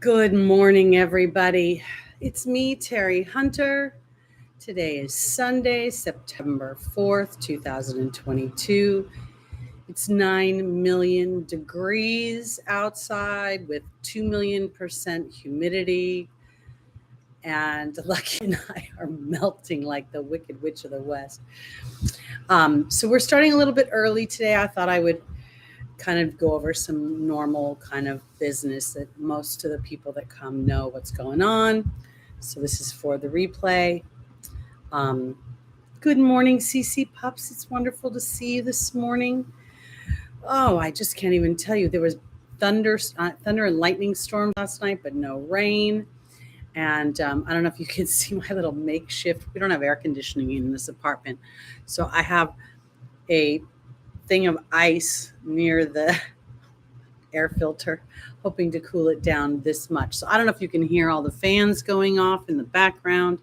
Good morning, everybody. It's me, Teri Hunter. Today is Sunday, September 4th, 2022. It's 9 million degrees outside with 2 million% humidity. And Lucky and I are melting like the Wicked Witch of the West. So we're starting a little bit early today. I thought I would kind of go over some normal kind of business that most of the people that come know what's going on. So this is for the replay. Good morning, CC Pups. It's wonderful to see you this morning. Oh, I just can't even tell you. There was thunder and lightning storms last night, but no rain. And I don't know if you can see my little makeshift. We don't have air conditioning in this apartment. So I have a thing of ice near the air filter, hoping to cool it down this much. So I don't know if you can hear all the fans going off in the background.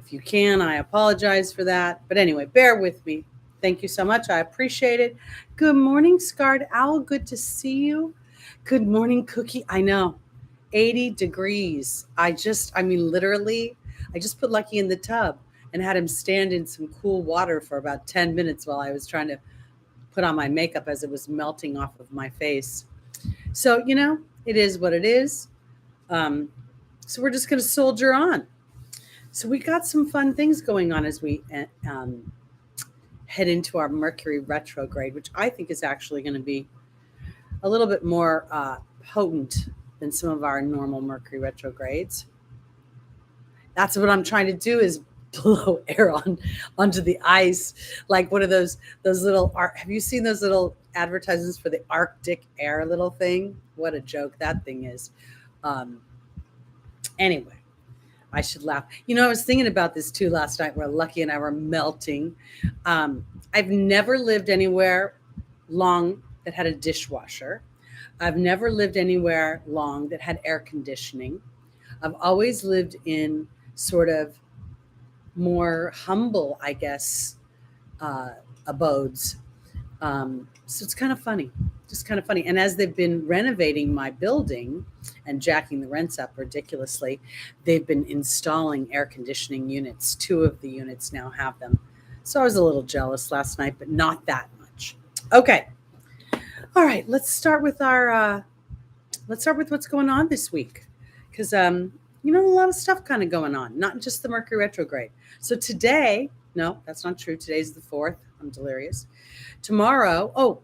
If you can, I apologize for that. But anyway, bear with me. Thank you so much. I appreciate it. Good morning, Scarred Owl. Good to see you. Good morning, Cookie. I know, 80 degrees. Literally, I just put Lucky in the tub and had him stand in some cool water for about 10 minutes while I was trying to put on my makeup as it was melting off of my face. So, it is what it is. So we're just going to soldier on. So we got some fun things going on as we head into our Mercury retrograde, which I think is actually going to be a little bit more potent than some of our normal Mercury retrogrades. That's what I'm trying to do, is blow air onto the ice, like one of those little have you seen those little advertisements for the Arctic air little thing? What a joke that thing is. Anyway, I should laugh. I was thinking about this too last night where Lucky and I were melting. I've never lived anywhere long that had a dishwasher. I've never lived anywhere long that had air conditioning. I've always lived in sort of more humble, I guess, abodes. So it's kind of funny, just kind of funny. And as they've been renovating my building and jacking the rents up ridiculously, they've been installing air conditioning units. 2 of the units now have them. So I was a little jealous last night, but not that much. Okay. All right. Let's start with what's going on this week. Because, a lot of stuff kind of going on, not just the Mercury retrograde. So today, no, that's not true. Today's the 4th. I'm delirious. Tomorrow,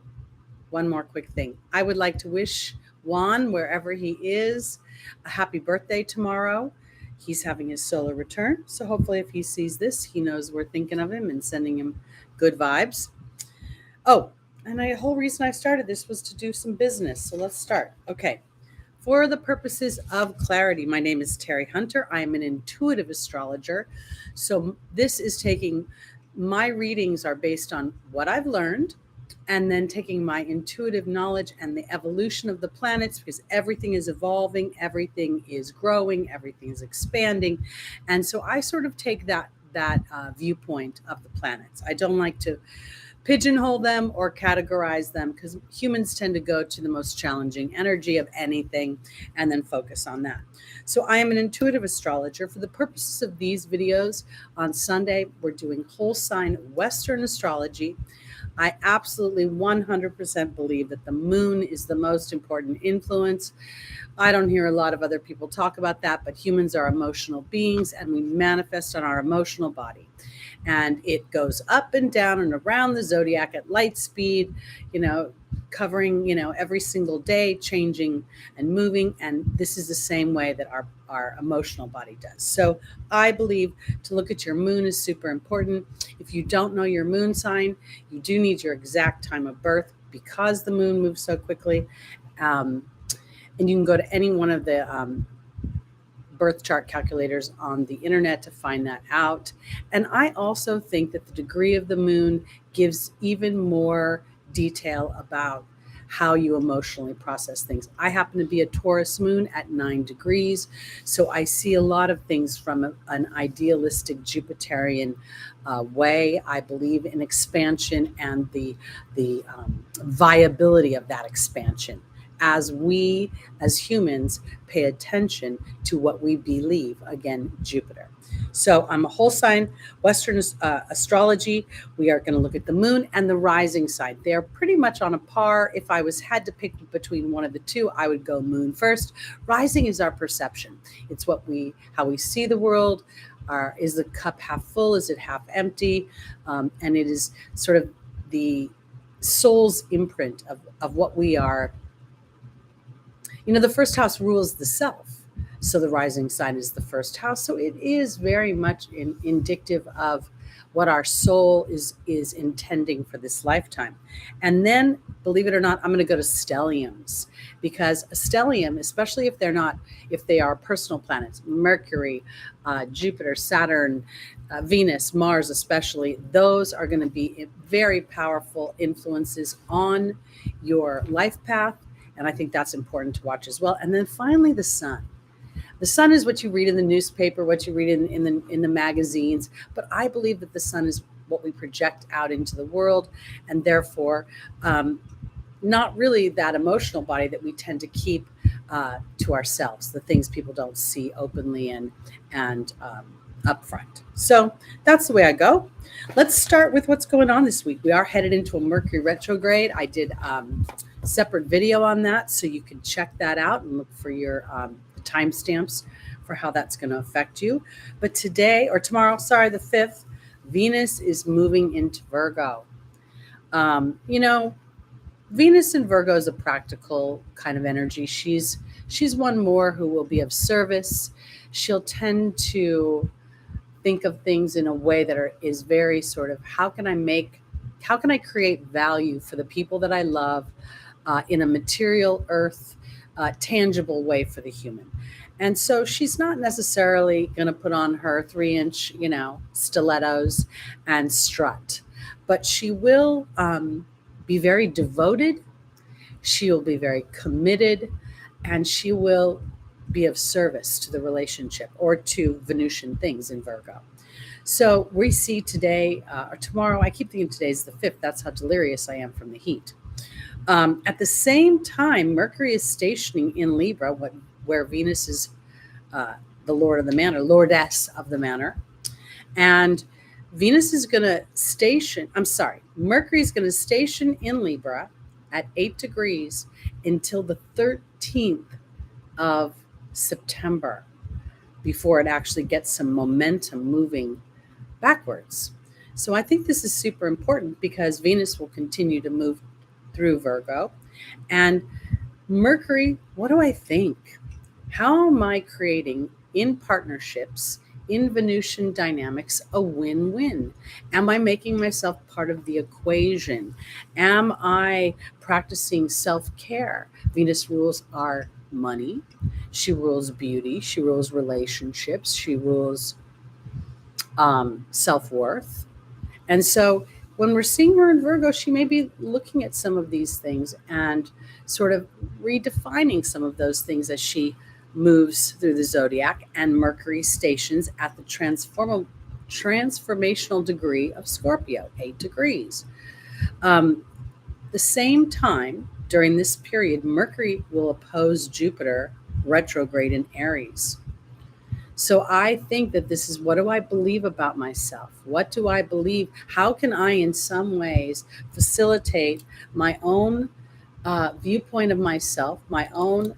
one more quick thing. I would like to wish Juan, wherever he is, a happy birthday tomorrow. He's having his solar return. So hopefully if he sees this, he knows we're thinking of him and sending him good vibes. Oh, and the whole reason I started this was to do some business. So let's start. Okay. For the purposes of clarity, my name is Teri Hunter. I am an intuitive astrologer. So this is my readings are based on what I've learned, and then taking my intuitive knowledge and the evolution of the planets, because everything is evolving, everything is growing, everything is expanding. And so I sort of take that viewpoint of the planets. I don't like to pigeonhole them or categorize them, because humans tend to go to the most challenging energy of anything and then focus on that. So I am an intuitive astrologer. For the purposes of these videos, on Sunday, we're doing whole sign Western astrology. I absolutely 100% believe that the moon is the most important influence. I don't hear a lot of other people talk about that, but humans are emotional beings and we manifest on our emotional body. And it goes up and down and around the zodiac at light speed, covering, every single day, changing and moving. And this is the same way that our emotional body does. So I believe to look at your moon is super important. If you don't know your moon sign, you do need your exact time of birth, because the moon moves so quickly. And you can go to any one of the birth chart calculators on the internet to find that out. And I also think that the degree of the moon gives even more detail about how you emotionally process things. I happen to be a Taurus moon at 9 degrees, so I see a lot of things from an idealistic Jupiterian way. I believe in expansion and the viability of that expansion. as we as humans pay attention to what we believe. Again, Jupiter. So I'm a whole sign Western astrology. We are going to look at the moon and the rising sign. They're pretty much on a par. If I had to pick between one of the two, I would go moon first. Rising is our perception. It's how we see the world. Is the cup half full? Is it half empty? And it is sort of the soul's imprint of what we are. The first house rules the self. So the rising sign is the first house. So it is very much indicative of what our soul is intending for this lifetime. And then, believe it or not, I'm going to go to stelliums, because a stellium, especially if they are personal planets, Mercury, Jupiter, Saturn, Venus, Mars especially, those are going to be very powerful influences on your life path. And I think that's important to watch as well. And then finally, the sun. The sun is what you read in the newspaper, what you read in the magazines. But I believe that the sun is what we project out into the world, and therefore not really that emotional body that we tend to keep to ourselves, the things people don't see openly and upfront. So that's the way I go. Let's start with what's going on this week. We are headed into a Mercury retrograde. I did a separate video on that, so you can check that out and look for your timestamps for how that's going to affect you. But tomorrow, the 5th, Venus is moving into Virgo. Venus in Virgo is a practical kind of energy. She's one more who will be of service. She'll tend to think of things in a way that is very sort of, how can I create value for the people that I love in a material earth, tangible way for the human. And so she's not necessarily going to put on her 3-inch, stilettos and strut, but she will be very devoted. She will be very committed, and she will be of service to the relationship or to Venusian things in Virgo. So we see today or tomorrow, I keep thinking today's the 5th. That's how delirious I am from the heat. At the same time, Mercury is stationing in Libra, where Venus is the lord of the manor, lordess of the manor. And Mercury is going to station in Libra at 8 degrees until the 13th of September, before it actually gets some momentum moving backwards. So I think this is super important, because Venus will continue to move through Virgo. And Mercury, what do I think? How am I creating in partnerships, in Venusian dynamics, a win-win? Am I making myself part of the equation? Am I practicing self-care? Venus rules our money. She rules beauty. She rules relationships. She rules self-worth. And so when we're seeing her in Virgo, she may be looking at some of these things and sort of redefining some of those things as she moves through the zodiac. And Mercury stations at the transformational degree of Scorpio, 8 degrees. The same time, during this period, Mercury will oppose Jupiter retrograde in Aries. So I think that this is, what do I believe about myself? What do I believe? How can I, in some ways, facilitate my own viewpoint of myself, my own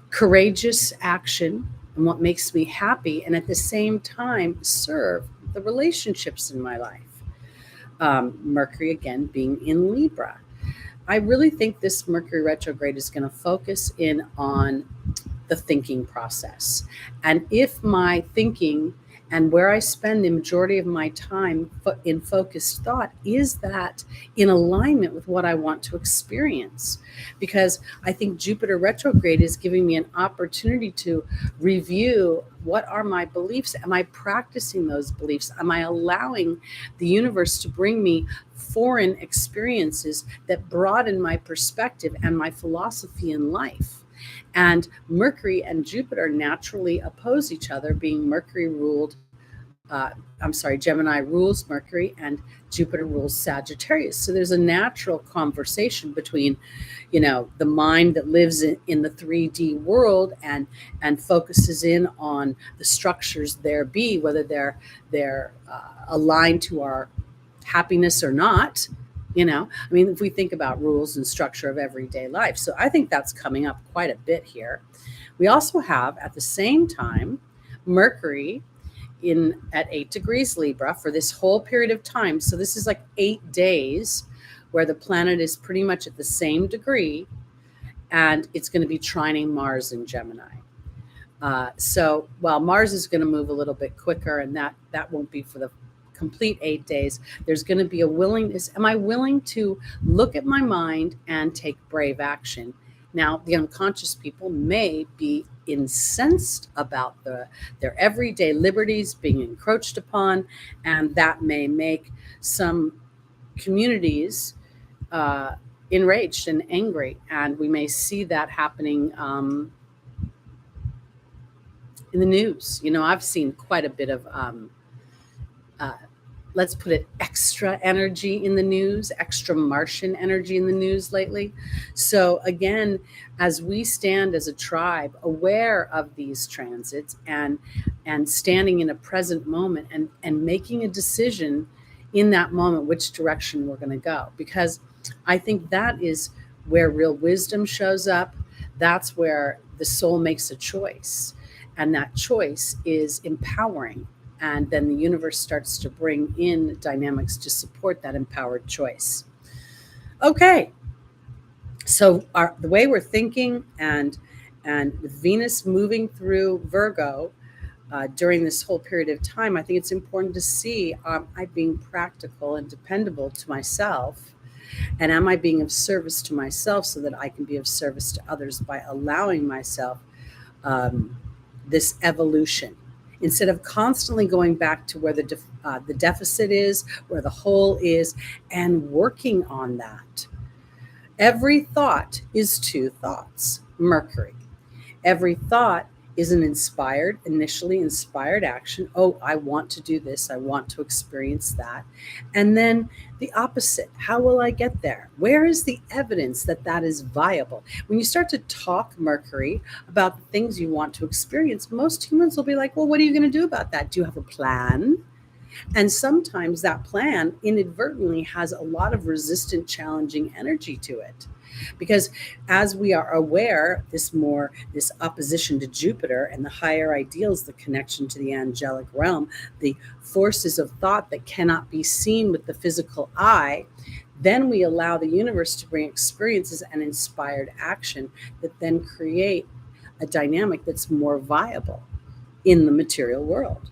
courageous action, and what makes me happy, and at the same time serve the relationships in my life? Mercury, again, being in Libra. I really think this Mercury retrograde is going to focus in on the thinking process. And if my thinking and where I spend the majority of my time in focused thought, is that in alignment with what I want to experience? Because I think Jupiter retrograde is giving me an opportunity to review, what are my beliefs? Am I practicing those beliefs? Am I allowing the universe to bring me foreign experiences that broaden my perspective and my philosophy in life? And Mercury and Jupiter naturally oppose each other, being Mercury ruled Gemini rules Mercury and Jupiter rules Sagittarius. So there's a natural conversation between, the mind that lives in the 3D world and focuses in on the structures there be, whether they're aligned to our happiness or not. If we think about rules and structure of everyday life. So I think that's coming up quite a bit here. We also have at the same time Mercury at 8 degrees Libra for this whole period of time. So this is like 8 days where the planet is pretty much at the same degree, and it's going to be trining Mars in Gemini. So while Mars is going to move a little bit quicker, and that won't be for the complete 8 days, there's going to be a willingness. Am I willing to look at my mind and take brave action? Now, the unconscious people may be incensed about their everyday liberties being encroached upon, and that may make some communities enraged and angry. And we may see that happening in the news. I've seen quite a bit of let's put it, extra energy in the news, extra Martian energy in the news lately. So again, as we stand as a tribe aware of these transits and standing in a present moment and making a decision in that moment which direction we're going to go, because I think that is where real wisdom shows up. That's where the soul makes a choice, and that choice is empowering. And then the universe starts to bring in dynamics to support that empowered choice. Okay, so the way we're thinking, and with Venus moving through Virgo during this whole period of time, I think it's important to see, am I being practical and dependable to myself? And am I being of service to myself so that I can be of service to others by allowing myself this evolution? Instead of constantly going back to where the deficit is, where the hole is, and working on that. Every thought is 2 thoughts, Mercury. Every thought is an initially inspired action. Oh, I want to do this. I want to experience that. And then the opposite. How will I get there? Where is the evidence that that is viable? When you start to talk, Mercury, about the things you want to experience, most humans will be like, well, what are you going to do about that? Do you have a plan? And sometimes that plan inadvertently has a lot of resistant, challenging energy to it. Because as we are aware, this opposition to Jupiter and the higher ideals, the connection to the angelic realm, the forces of thought that cannot be seen with the physical eye, then we allow the universe to bring experiences and inspired action that then create a dynamic that's more viable in the material world.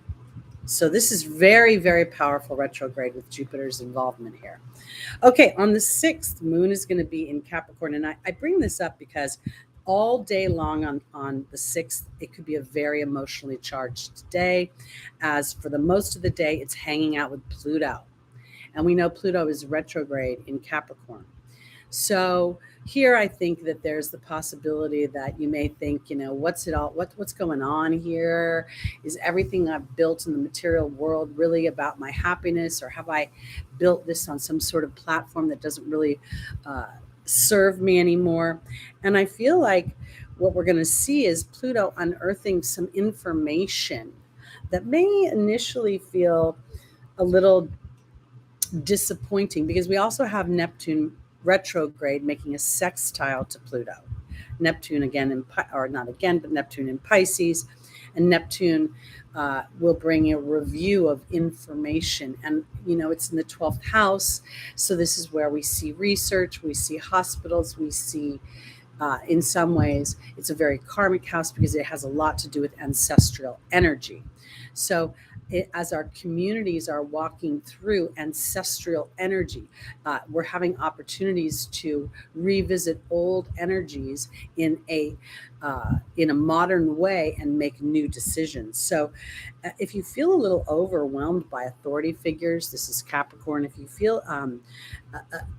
So this is very, very powerful retrograde with Jupiter's involvement here. Okay, on the 6th, Moon is going to be in Capricorn. And I bring this up because all day long on the 6th, it could be a very emotionally charged day, as for the most of the day, it's hanging out with Pluto. And we know Pluto is retrograde in Capricorn. So here I think that there's the possibility that you may think, what's going on here? Is everything I've built in the material world really about my happiness, or have I built this on some sort of platform that doesn't really serve me anymore? And I feel like what we're going to see is Pluto unearthing some information that may initially feel a little disappointing, because we also have Neptune retrograde making a sextile to Pluto. Neptune Neptune in Pisces, and Neptune will bring a review of information. And, it's in the 12th house. So this is where we see research, we see hospitals, we see, in some ways, it's a very karmic house because it has a lot to do with ancestral energy. So as our communities are walking through ancestral energy, we're having opportunities to revisit old energies in a modern way and make new decisions. So if you feel a little overwhelmed by authority figures, this is Capricorn. If you feel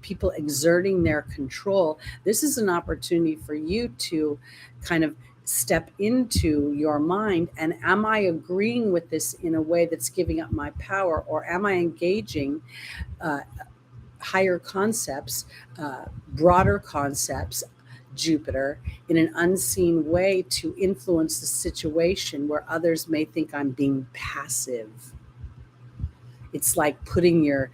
people exerting their control, this is an opportunity for you to kind of step into your mind, and am I agreeing with this in a way that's giving up my power, or am I engaging uh, higher concepts, broader concepts, Jupiter, in an unseen way to influence the situation where others may think I'm being passive. It's like putting your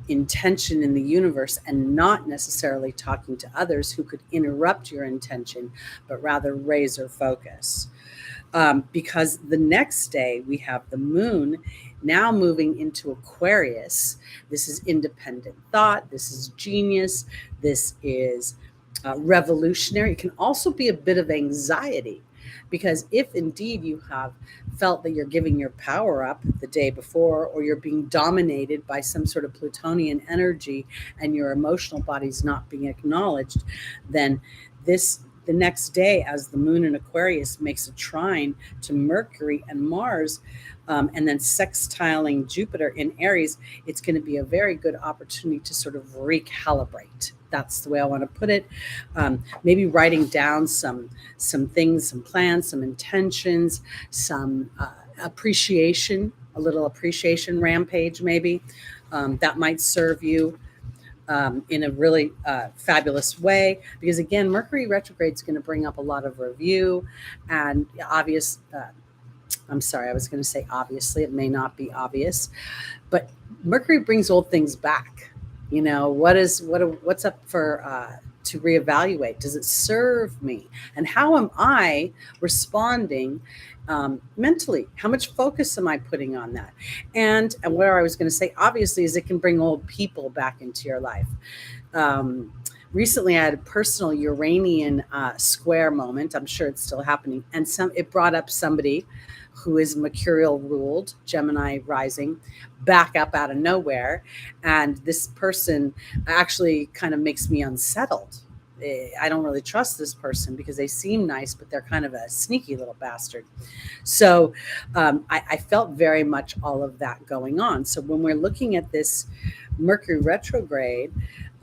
intention in the universe and not necessarily talking to others who could interrupt your intention, but rather raise your focus. Because the next day we have the moon now moving into Aquarius. This is independent thought. This is genius. This is revolutionary. It can also be a bit of anxiety, because if indeed you have felt that you're giving your power up the day before, or you're being dominated by some sort of Plutonian energy and your emotional body's not being acknowledged, then the next day, as the moon in Aquarius makes a trine to Mercury and Mars, and then sextiling Jupiter in Aries, it's going to be a very good opportunity to sort of recalibrate. That's the way I want to put it. Maybe writing down some things, some plans, some intentions, some appreciation, a little appreciation rampage maybe. That might serve you in a really fabulous way, because again, Mercury retrograde is going to bring up a lot of review and obvious. I'm sorry, I was going to say obviously, it may not be obvious, but Mercury brings old things back. You know, what's up for to reevaluate? Does it serve me? And how am I responding mentally? How much focus am I putting on that? And what I was going to say, obviously, is it can bring old people back into your life. Recently, I had a personal Uranian square moment. I'm sure it's still happening. And it brought up somebody who is Mercurial ruled, Gemini rising, back up out of nowhere. And this person actually kind of makes me unsettled. I don't really trust this person because they seem nice, but they're kind of a sneaky little bastard. So I felt very much all of that going on. So when we're looking at this Mercury retrograde,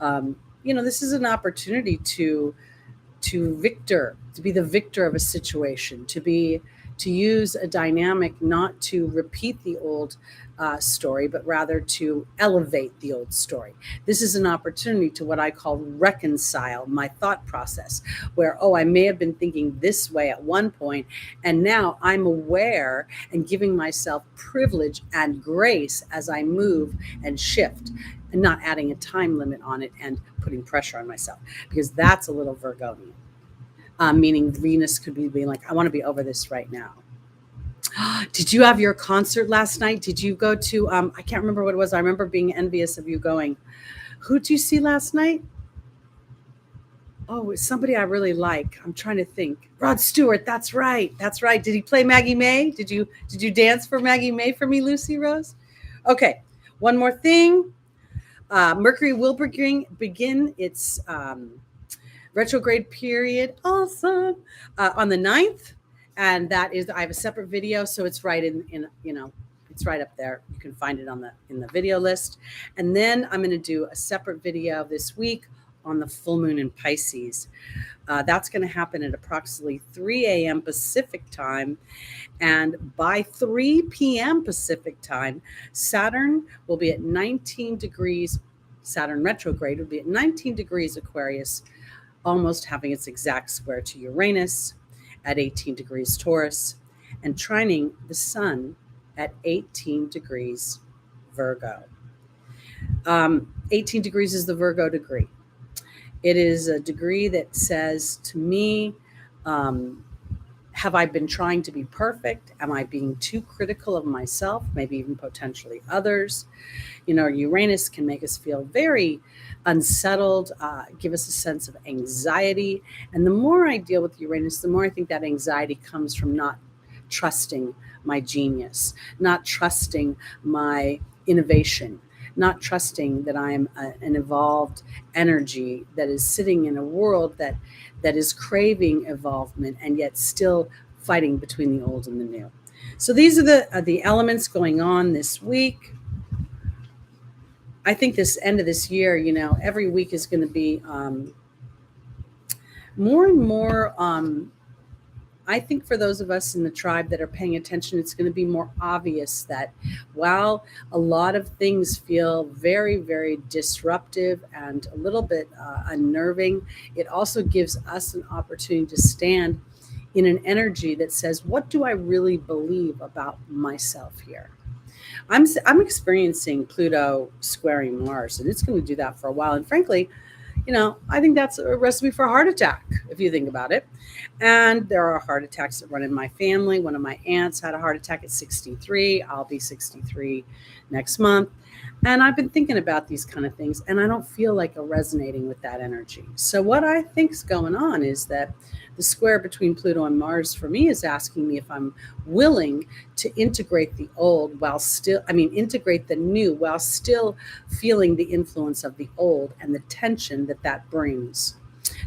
this is an opportunity to be the victor of a situation, to use a dynamic, not to repeat the old story, but rather to elevate the old story. This is an opportunity to what I call reconcile my thought process, where, I may have been thinking this way at one point, and now I'm aware and giving myself privilege and grace as I move and shift, and not adding a time limit on it and putting pressure on myself, because that's a little Virgonian. Meaning Venus could be being like, I want to be over this right now. Did you have your concert last night? Did you go to, I can't remember what it was. I remember being envious of you going. Who did you see last night? Oh, it's somebody I really like. I'm trying to think. Rod Stewart. That's right. Did he play Maggie May? Did you dance for Maggie May for me, Lucy Rose? Okay. One more thing. Mercury will begin its retrograde period, awesome, on the 9th. And that is, I have a separate video, so it's right in it's right up there. You can find it in the video list. And then I'm going to do a separate video this week on the full moon in Pisces. That's going to happen at approximately 3 a.m. Pacific time. And by 3 p.m. Pacific time, Saturn will be at 19 degrees. Saturn retrograde will be at 19 degrees Aquarius, almost having its exact square to Uranus at 18 degrees Taurus, and trining the sun at 18 degrees Virgo. 18 degrees is the Virgo degree. It is a degree that says to me, have I been trying to be perfect? Am I being too critical of myself, maybe even potentially others? Uranus can make us feel very unsettled, give us a sense of anxiety. And the more I deal with Uranus, the more I think that anxiety comes from not trusting my genius, not trusting my innovation, not trusting that I'm an evolved energy that is sitting in a world that is craving evolvement and yet still fighting between the old and the new. So these are the elements going on this week. I think this end of this year, every week is going to be more and more, I think for those of us in the tribe that are paying attention, it's going to be more obvious that while a lot of things feel very, very disruptive and a little bit unnerving, it also gives us an opportunity to stand in an energy that says, what do I really believe about myself here? I'm experiencing Pluto squaring Mars, and it's going to do that for a while. And frankly, I think that's a recipe for a heart attack, if you think about it. And there are heart attacks that run in my family. One of my aunts had a heart attack at 63. I'll be 63 next month. And I've been thinking about these kind of things, and I don't feel like resonating with that energy. So what I think is going on is that the square between Pluto and Mars for me is asking me if I'm willing to integrate the old integrate the new while still feeling the influence of the old and the tension that brings.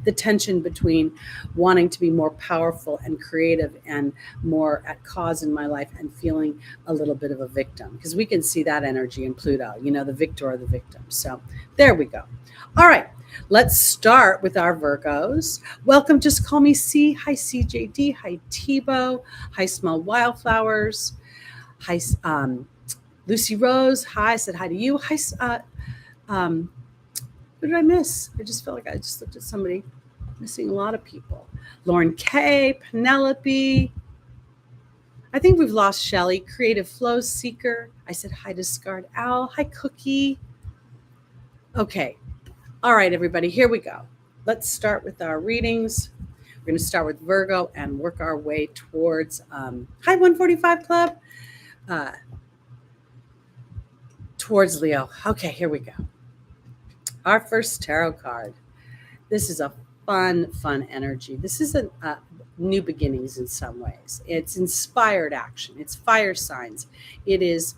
The tension between wanting to be more powerful and creative and more at cause in my life and feeling a little bit of a victim, because we can see that energy in Pluto, the victor or the victim. So there we go. All right, let's start with our Virgos. Welcome, just call me C. Hi, CJD. Hi, Tebow. Hi, Small Wildflowers. Hi, Lucy Rose. Hi, I said hi to you. Hi, who did I miss? I just felt like I just looked at somebody. Missing a lot of people. Lauren K, Penelope. I think we've lost Shelly. Creative Flow Seeker. I said hi to Scarred Owl. Hi, Cookie. Okay. All right, everybody, here we go. Let's start with our readings. We're going to start with Virgo and work our way towards, hi, 145 Club, towards Leo. Okay, here we go. Our first tarot card. This is a fun energy. This is a new beginnings in some ways. It's inspired action. It's fire signs. It is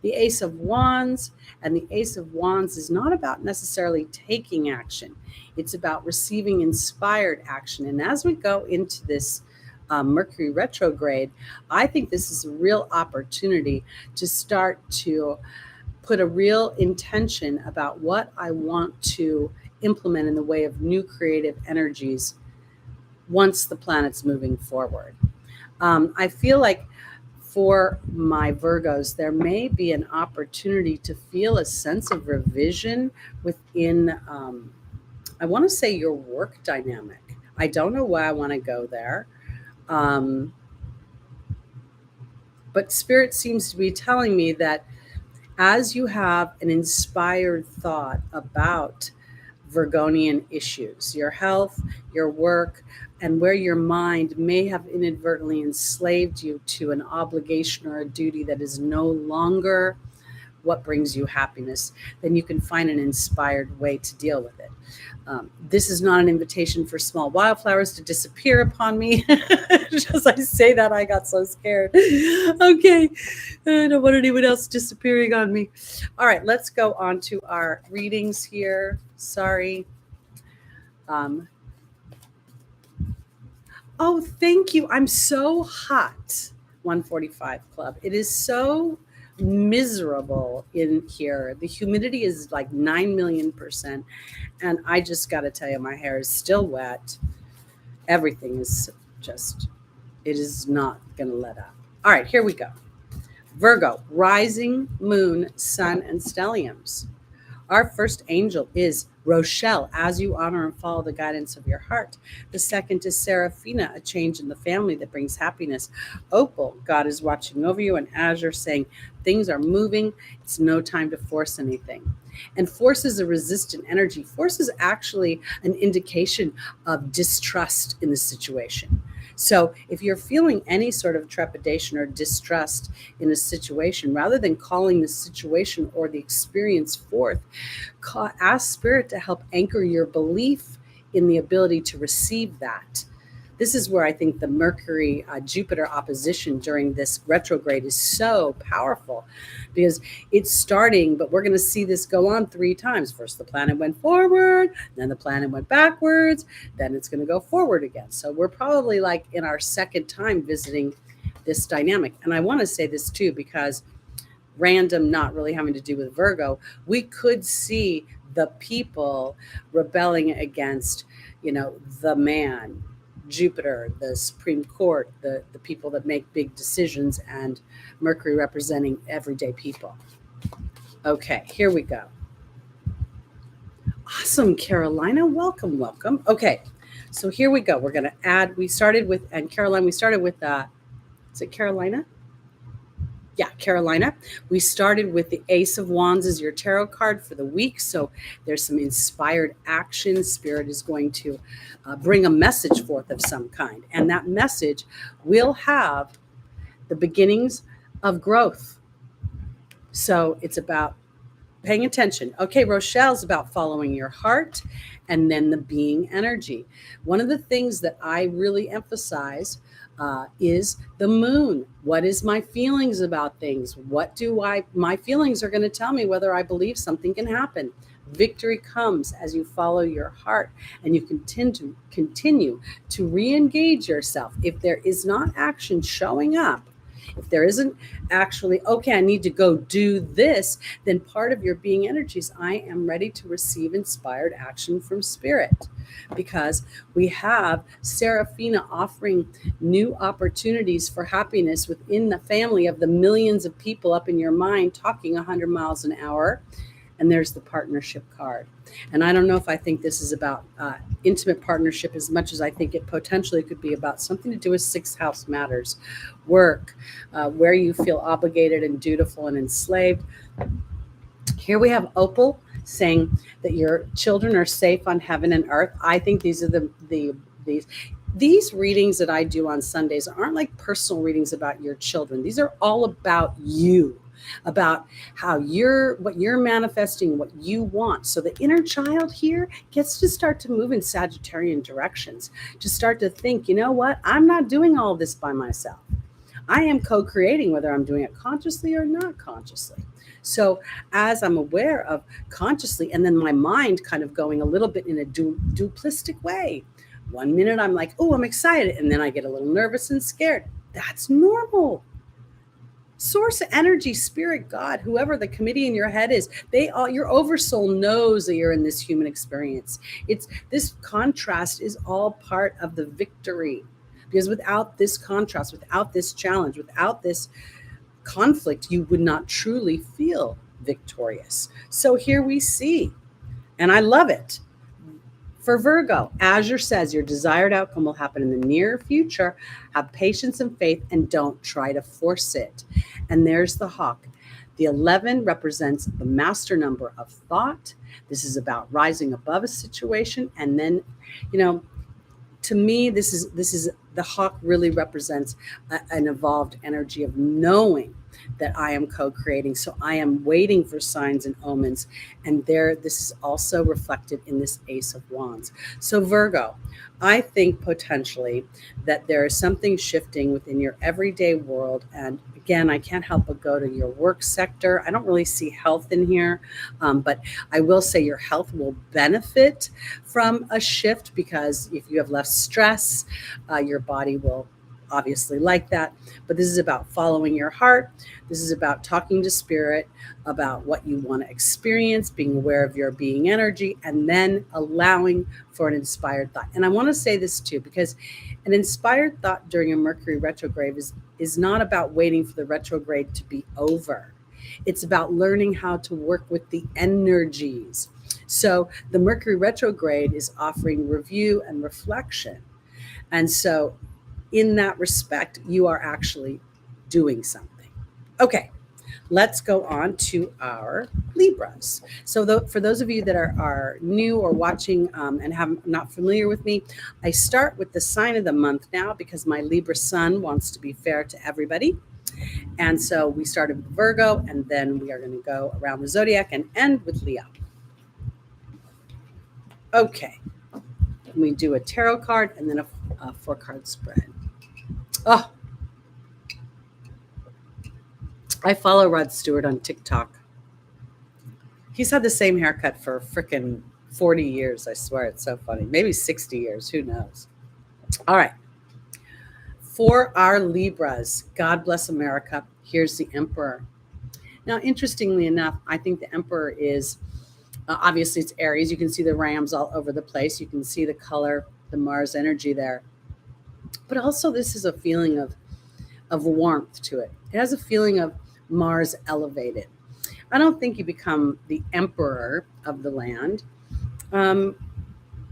the Ace of Wands, and the Ace of Wands is not about necessarily taking action. It's about receiving inspired action. And as we go into this Mercury retrograde, I think this is a real opportunity to start to put a real intention about what I want to implement in the way of new creative energies once the planet's moving forward. I feel like for my Virgos, there may be an opportunity to feel a sense of revision within, I want to say, your work dynamic. I don't know why I want to go there. But Spirit seems to be telling me that as you have an inspired thought about Virgonian issues, your health, your work, and where your mind may have inadvertently enslaved you to an obligation or a duty that is no longer what brings you happiness, then you can find an inspired way to deal with it. This is not an invitation for small wildflowers to disappear upon me. As I say that, I got so scared. Okay, I don't want anyone else disappearing on me. All right, let's go on to our readings here. Sorry. Oh, thank you. I'm so hot. 145 Club. It is so miserable in here. The humidity is like 9,000,000%. And I just got to tell you, my hair is still wet. Everything is just, it is not going to let up. All right, here we go. Virgo, rising, moon, sun, and stelliums. Our first angel is Rochelle, as you honor and follow the guidance of your heart. The second is Seraphina, a change in the family that brings happiness. Opal, God is watching over you. And Azure, saying things are moving. It's no time to force anything. And force is a resistant energy. Force is actually an indication of distrust in the situation. So if you're feeling any sort of trepidation or distrust in a situation, rather than calling the situation or the experience forth, ask Spirit to help anchor your belief in the ability to receive that. This is where I think the Mercury-Jupiter opposition during this retrograde is so powerful, because it's starting, but we're going to see this go on 3 times. First, the planet went forward, then the planet went backwards, then it's going to go forward again. So we're probably like in our second time visiting this dynamic. And I want to say this too, because random, not really having to do with Virgo, we could see the people rebelling against, the man, Jupiter, the Supreme Court, the people that make big decisions, and Mercury representing everyday people. Okay, here we go. Awesome, Carolina. Welcome, welcome. Okay, so here we go. We're going to add, Caroline, we started with, is it Carolina? Yeah, Carolina. We started with the Ace of Wands as your tarot card for the week. So there's some inspired action. Spirit is going to bring a message forth of some kind. And that message will have the beginnings of growth. So it's about paying attention. Okay, Rochelle's about following your heart and then the being energy. One of the things that I really emphasize is the moon. What is my feelings about things? My feelings are going to tell me whether I believe something can happen. Victory comes as you follow your heart and you continue to re-engage yourself. If there is not action showing up, if there isn't actually, okay, I need to go do this, then part of your being energy is I am ready to receive inspired action from spirit, because we have Seraphina offering new opportunities for happiness within the family of the millions of people up in your mind talking 100 miles an hour. And there's the partnership card. And I don't know if I think this is about intimate partnership as much as I think it potentially could be about something to do with sixth house matters, work, where you feel obligated and dutiful and enslaved. Here we have Opal saying that your children are safe on heaven and earth. I think these are these readings that I do on Sundays aren't like personal readings about your children. These are all about you, about how what you're manifesting, what you want. So the inner child here gets to start to move in Sagittarian directions, to start to think, you know what? I'm not doing all this by myself. I am co-creating, whether I'm doing it consciously or not consciously. So as I'm aware of consciously, and then my mind kind of going a little bit in a duplistic way. 1 minute I'm like, oh, I'm excited. And then I get a little nervous and scared. That's normal. Source energy, spirit, God, whoever the committee in your head is, your oversoul knows that you're in this human experience. This contrast is all part of the victory, because without this contrast, without this challenge, without this conflict, you would not truly feel victorious. So here we see, and I love it. For Virgo, Azure says your desired outcome will happen in the near future. Have patience and faith and don't try to force it. And there's the hawk. The 11 represents the master number of thought. This is about rising above a situation. And then, to me, this is the hawk really represents an evolved energy of knowing that I am co-creating. So I am waiting for signs and omens. And this is also reflected in this Ace of Wands. So Virgo, I think potentially that there is something shifting within your everyday world. And again, I can't help but go to your work sector. I don't really see health in here, but I will say your health will benefit from a shift, because if you have less stress, your body will obviously like that. But this is about following your heart. This is about talking to spirit about what you want to experience, being aware of your being energy, and then allowing for an inspired thought. And I want to say this too, because an inspired thought during a Mercury retrograde is not about waiting for the retrograde to be over. It's about learning how to work with the energies. So the Mercury retrograde is offering review and reflection. And so in that respect, you are actually doing something. Okay, let's go on to our Libras. So for those of you that are new or watching and not familiar with me, I start with the sign of the month now, because my Libra sun wants to be fair to everybody. And so we started with Virgo, and then we are going to go around the zodiac and end with Leo. Okay, we do a tarot card and then a 4-card spread. Oh, I follow Rod Stewart on TikTok. He's had the same haircut for frickin' 40 years. I swear, it's so funny. Maybe 60 years. Who knows? All right. For our Libras, God bless America. Here's the Emperor. Now, interestingly enough, I think the Emperor is Obviously, it's Aries. You can see the rams all over the place. You can see the color, the Mars energy there. But also, this is a feeling of warmth to it. It has a feeling of Mars elevated. I don't think you become the emperor of the land um,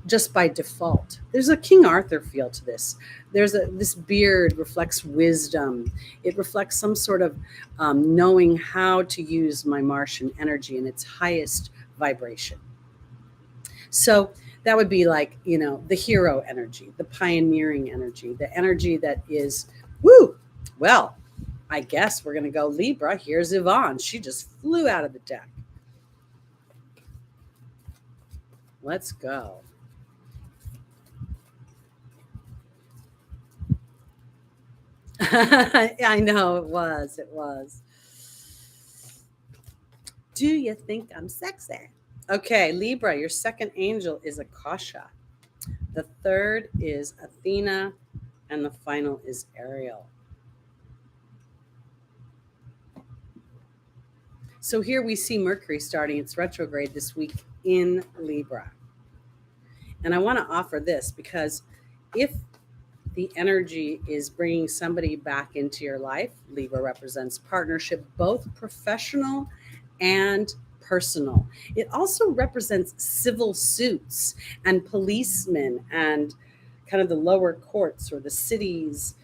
just by default. There's a King Arthur feel to this. This beard reflects wisdom. It reflects some sort of knowing how to use my Martian energy in its highest vibration. So that would be like, the hero energy, the pioneering energy, the energy that is, woo, well, I guess we're going to go Libra. Here's Yvonne. She just flew out of the deck. Let's go. I know it was. It was. Do you think I'm sexy? Okay, Libra, your second angel is Akasha. The third is Athena, and the final is Ariel. So here we see Mercury starting its retrograde this week in Libra. And I want to offer this because if the energy is bringing somebody back into your life, Libra represents partnership, both professional and personal. It also represents civil suits and policemen and kind of the lower courts or the city's,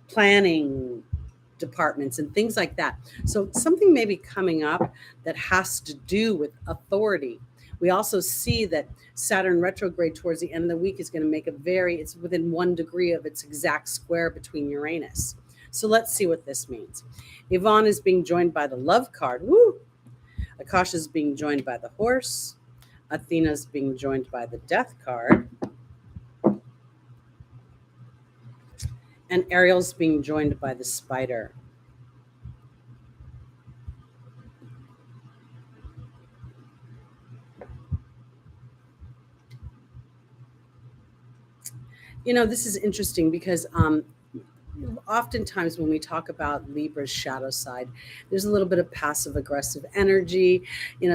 planning departments and things like that. So something may be coming up that has to do with authority. We also see that Saturn retrograde towards the end of the week is going to make it's within 1 degree of its exact square between Uranus. So let's see what this means. Yvonne is being joined by the love card. Woo! Akasha is being joined by the horse. Athena is being joined by the death card. And Ariel's being joined by the spider. This is interesting because oftentimes when we talk about Libra's shadow side, there's a little bit of passive aggressive energy.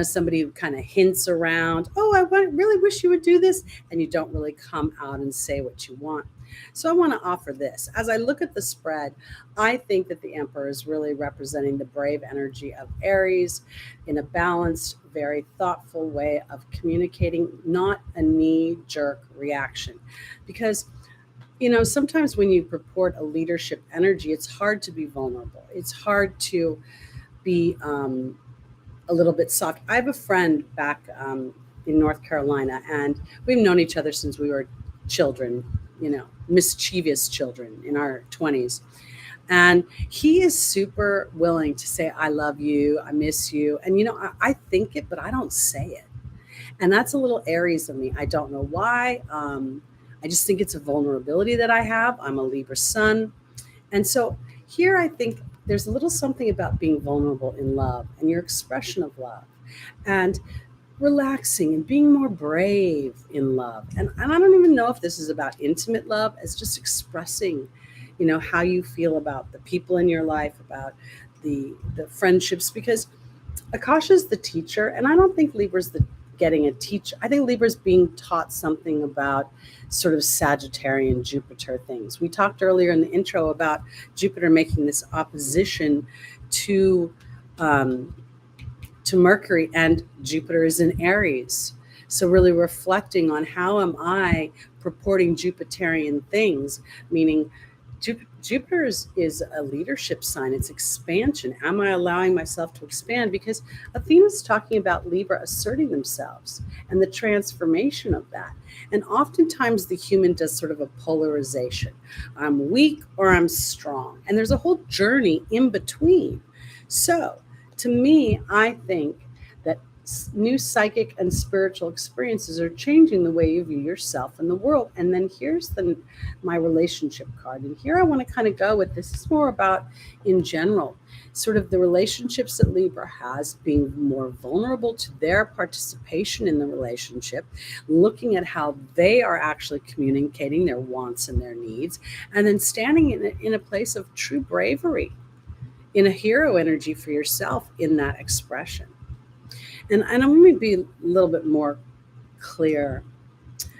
Somebody who kind of hints around, oh, really wish you would do this. And you don't really come out and say what you want. So I want to offer this. As I look at the spread, I think that the Emperor is really representing the brave energy of Aries in a balanced, very thoughtful way of communicating, not a knee-jerk reaction. Because sometimes when you purport a leadership energy, it's hard to be vulnerable. It's hard to be a little bit soft. I have a friend back in North Carolina, and we've known each other since we were children, mischievous children in our 20s. And he is super willing to say, I love you, I miss you. And, I think it, but I don't say it. And that's a little Aries of me. I don't know why. I just think it's a vulnerability that I have. I'm a Libra sun. And so here I think there's a little something about being vulnerable in love and your expression of love and relaxing and being more brave in love. And I don't even know if this is about intimate love as just expressing, how you feel about the people in your life, about the friendships, because Akasha is the teacher. And I don't think Libra's getting a teacher. I think Libra's being taught something about sort of Sagittarian Jupiter things. We talked earlier in the intro about Jupiter making this opposition to Mercury, and Jupiter is in Aries. So really reflecting on how am I purporting Jupiterian things, meaning Jupiter is a leadership sign. It's expansion. Am I allowing myself to expand? Because Athena's talking about Libra asserting themselves and the transformation of that. And oftentimes the human does sort of a polarization. I'm weak or I'm strong. And there's a whole journey in between. So to me, I think that new psychic and spiritual experiences are changing the way you view yourself and the world. And then here's my relationship card. And here I want to kind of go with this. It's more about, in general, sort of the relationships that Libra has, being more vulnerable to their participation in the relationship, looking at how they are actually communicating their wants and their needs, and then standing in a place of true bravery, in a hero energy for yourself in that expression. And I'm going to be a little bit more clear.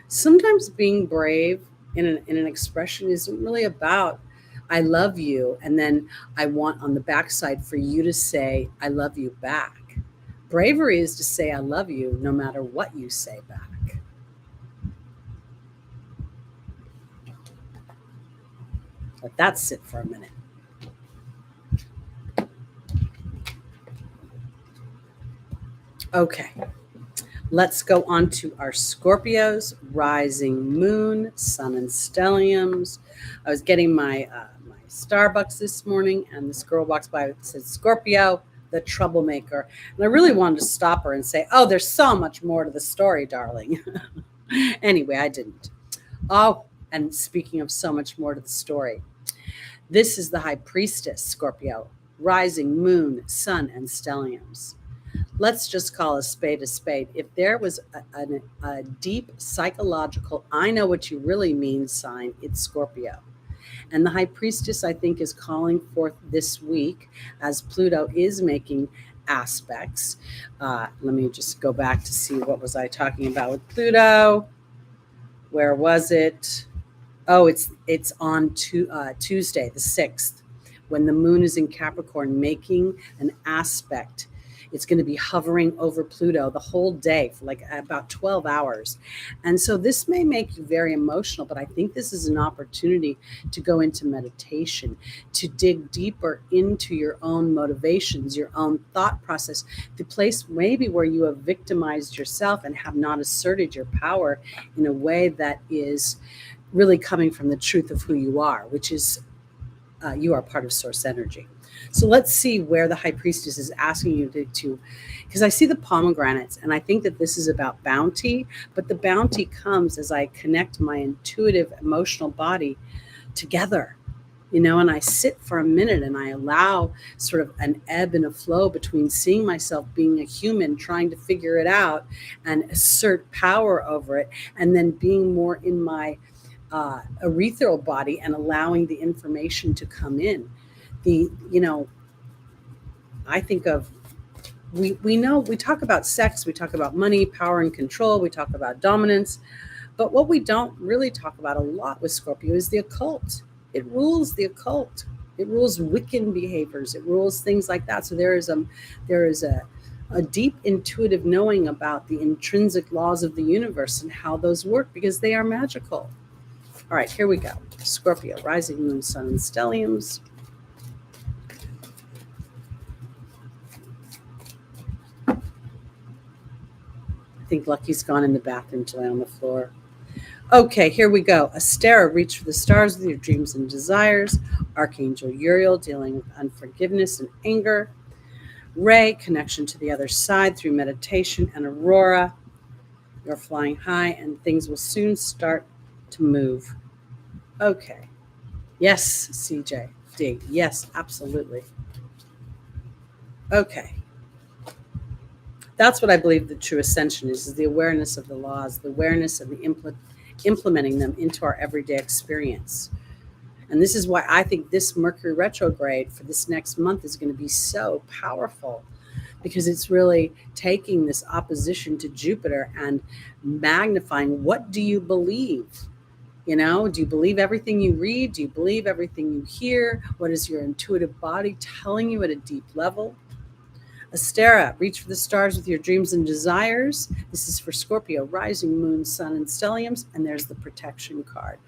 Sometimes being brave in an expression isn't really about I love you, and then I want on the backside for you to say I love you back. Bravery is to say I love you no matter what you say back. Let that sit for a minute. Okay, let's go on to our Scorpios, rising moon, sun, and stelliums. I was getting my Starbucks this morning, and this girl walks by and said, Scorpio, the troublemaker. And I really wanted to stop her and say, oh, there's so much more to the story, darling. Anyway, I didn't. Oh, and speaking of so much more to the story, this is the High Priestess, Scorpio, rising moon, sun, and stelliums. Let's just call a spade a spade. If there was a deep psychological, I know what you really mean sign, it's Scorpio. And the High Priestess, I think, is calling forth this week as Pluto is making aspects. Let me just go back to see what was I talking about with Pluto. Where was it? Oh, it's on Tuesday, the 6th, when the moon is in Capricorn making an aspect. It's going to be hovering over Pluto the whole day for like about 12 hours. And so this may make you very emotional, but I think this is an opportunity to go into meditation, to dig deeper into your own motivations, your own thought process, the place maybe where you have victimized yourself and have not asserted your power in a way that is really coming from the truth of who you are, which is you are part of source energy. So let's see where the High Priestess is asking you to, because I see the pomegranates, and I think that this is about bounty, but the bounty comes as I connect my intuitive, emotional body together, and I sit for a minute and I allow sort of an ebb and a flow between seeing myself being a human, trying to figure it out and assert power over it, and then being more in my ethereal body and allowing the information to come in. I think of, we talk about sex, we talk about money, power and control, we talk about dominance, but what we don't really talk about a lot with Scorpio is the occult. It rules the occult. It rules Wiccan behaviors. It rules things like that. So there is a deep intuitive knowing about the intrinsic laws of the universe and how those work, because they are magical. All right, here we go. Scorpio, rising moon, sun, and stelliums. I think Lucky's gone in the bathroom to lay on the floor. Okay, here we go. Astera, reach for the stars with your dreams and desires. Archangel Uriel, dealing with unforgiveness and anger. Ray, connection to the other side through meditation. And Aurora, you're flying high and things will soon start to move. Okay. Yes, CJ. D. Yes, absolutely. Okay. That's what I believe the true ascension is the awareness of the laws, the awareness of the implementing them into our everyday experience. And this is why I think this Mercury retrograde for this next month is going to be so powerful, because it's really taking this opposition to Jupiter and magnifying, what do you believe? Do you believe everything you read? Do you believe everything you hear? What is your intuitive body telling you at a deep level? Astera, reach for the stars with your dreams and desires. This is for Scorpio, rising moon, sun, and stelliums. And there's the protection card.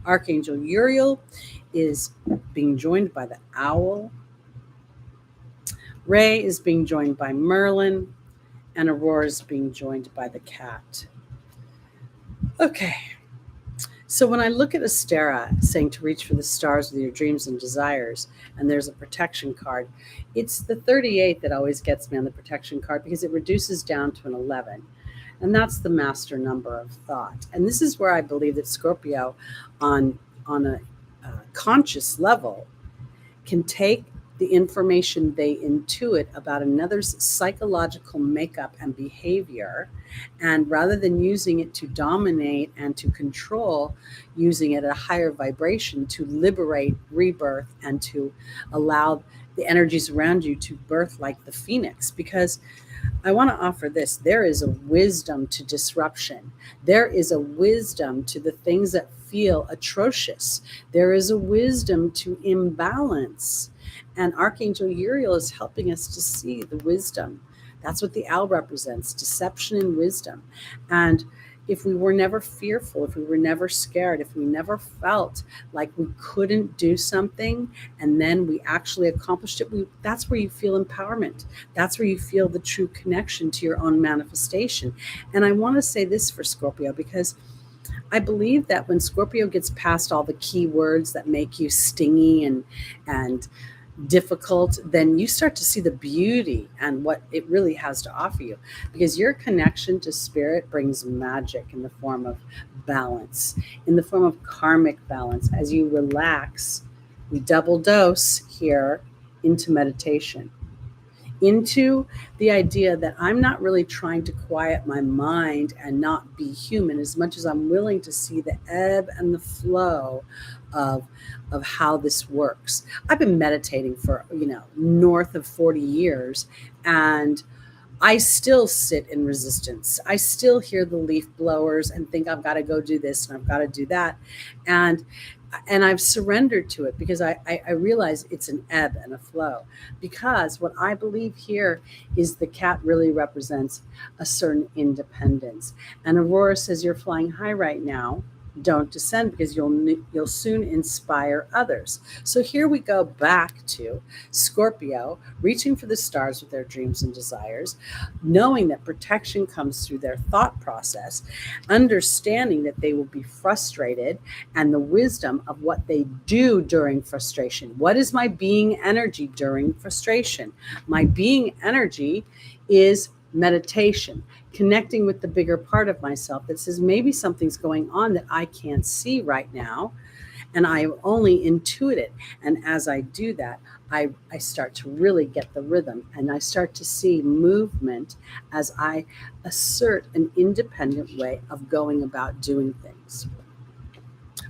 Archangel Uriel is being joined by the owl. Ray is being joined by Merlin. And Aurora is being joined by the cat. Okay. So when I look at Astera saying to reach for the stars with your dreams and desires, and there's a protection card, it's the 38 that always gets me on the protection card, because it reduces down to an 11. And that's the master number of thought. And this is where I believe that Scorpio on a conscious level can take the information they intuit about another's psychological makeup and behavior, and rather than using it to dominate and to control, using it at a higher vibration to liberate, rebirth, and to allow the energies around you to birth like the phoenix. Because I want to offer this. There is a wisdom to disruption. There is a wisdom to the things that feel atrocious. There is a wisdom to imbalance. And Archangel Uriel is helping us to see the wisdom. That's what the owl represents, deception and wisdom. And if we were never fearful, if we were never scared, if we never felt like we couldn't do something and then we actually accomplished it, that's where you feel empowerment. That's where you feel the true connection to your own manifestation. And I want to say this for Scorpio, because I believe that when Scorpio gets past all the key words that make you stingy and difficult, then you start to see the beauty and what it really has to offer you, because your connection to spirit brings magic in the form of balance, in the form of karmic balance. As you relax, we double dose here into meditation, into the idea that I'm not really trying to quiet my mind and not be human, as much as I'm willing to see the ebb and the flow of how this works. I've been meditating for, north of 40 years, and I still sit in resistance. I still hear the leaf blowers and think I've got to go do this and I've got to do that. And I've surrendered to it, because I realize it's an ebb and a flow. Because what I believe here is the cat really represents a certain independence. And Aurora says, you're flying high right now. Don't descend, because you'll soon inspire others. So here we go back to Scorpio reaching for the stars with their dreams and desires, knowing that protection comes through their thought process, understanding that they will be frustrated, and the wisdom of what they do during frustration. What is my being energy during frustration? My being energy is meditation, connecting with the bigger part of myself that says maybe something's going on that I can't see right now, and I only intuit it. And as I do that, I start to really get the rhythm, and I start to see movement as I assert an independent way of going about doing things.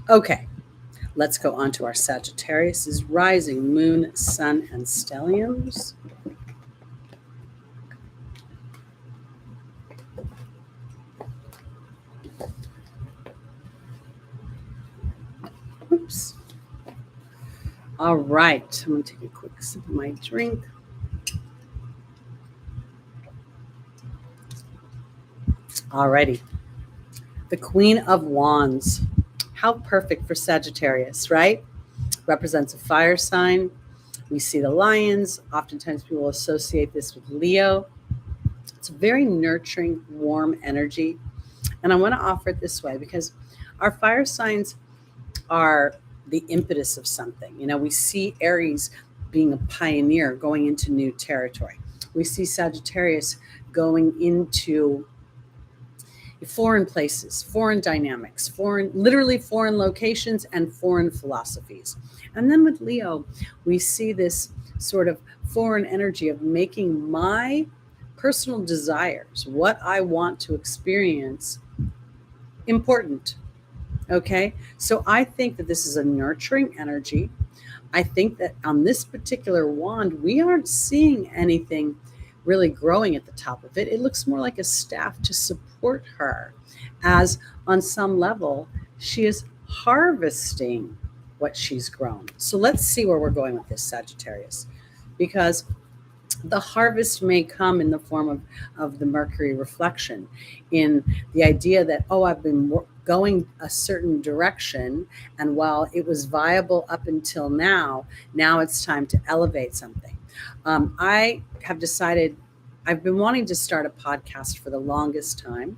Okay, let's go on to our Sagittarius' rising, moon, sun, and stelliums. Oops. All right. I'm going to take a quick sip of my drink. All righty. The Queen of Wands. How perfect for Sagittarius, right? Represents a fire sign. We see the lions. Oftentimes people associate this with Leo. It's a very nurturing, warm energy. And I want to offer it this way, because our fire signs are the impetus of something. We see Aries being a pioneer, going into new territory. We see Sagittarius going into foreign places, foreign dynamics, literally foreign locations and foreign philosophies. And then with Leo, we see this sort of foreign energy of making my personal desires, what I want to experience, important. Okay, so I think that this is a nurturing energy. I think that on this particular wand, we aren't seeing anything really growing at the top of it. It looks more like a staff to support her, as on some level, she is harvesting what she's grown. So let's see where we're going with this, Sagittarius, because the harvest may come in the form of the Mercury reflection, in the idea that, I've been going a certain direction, and while it was viable up until now it's time to elevate something. I have decided, I've been wanting to start a podcast for the longest time,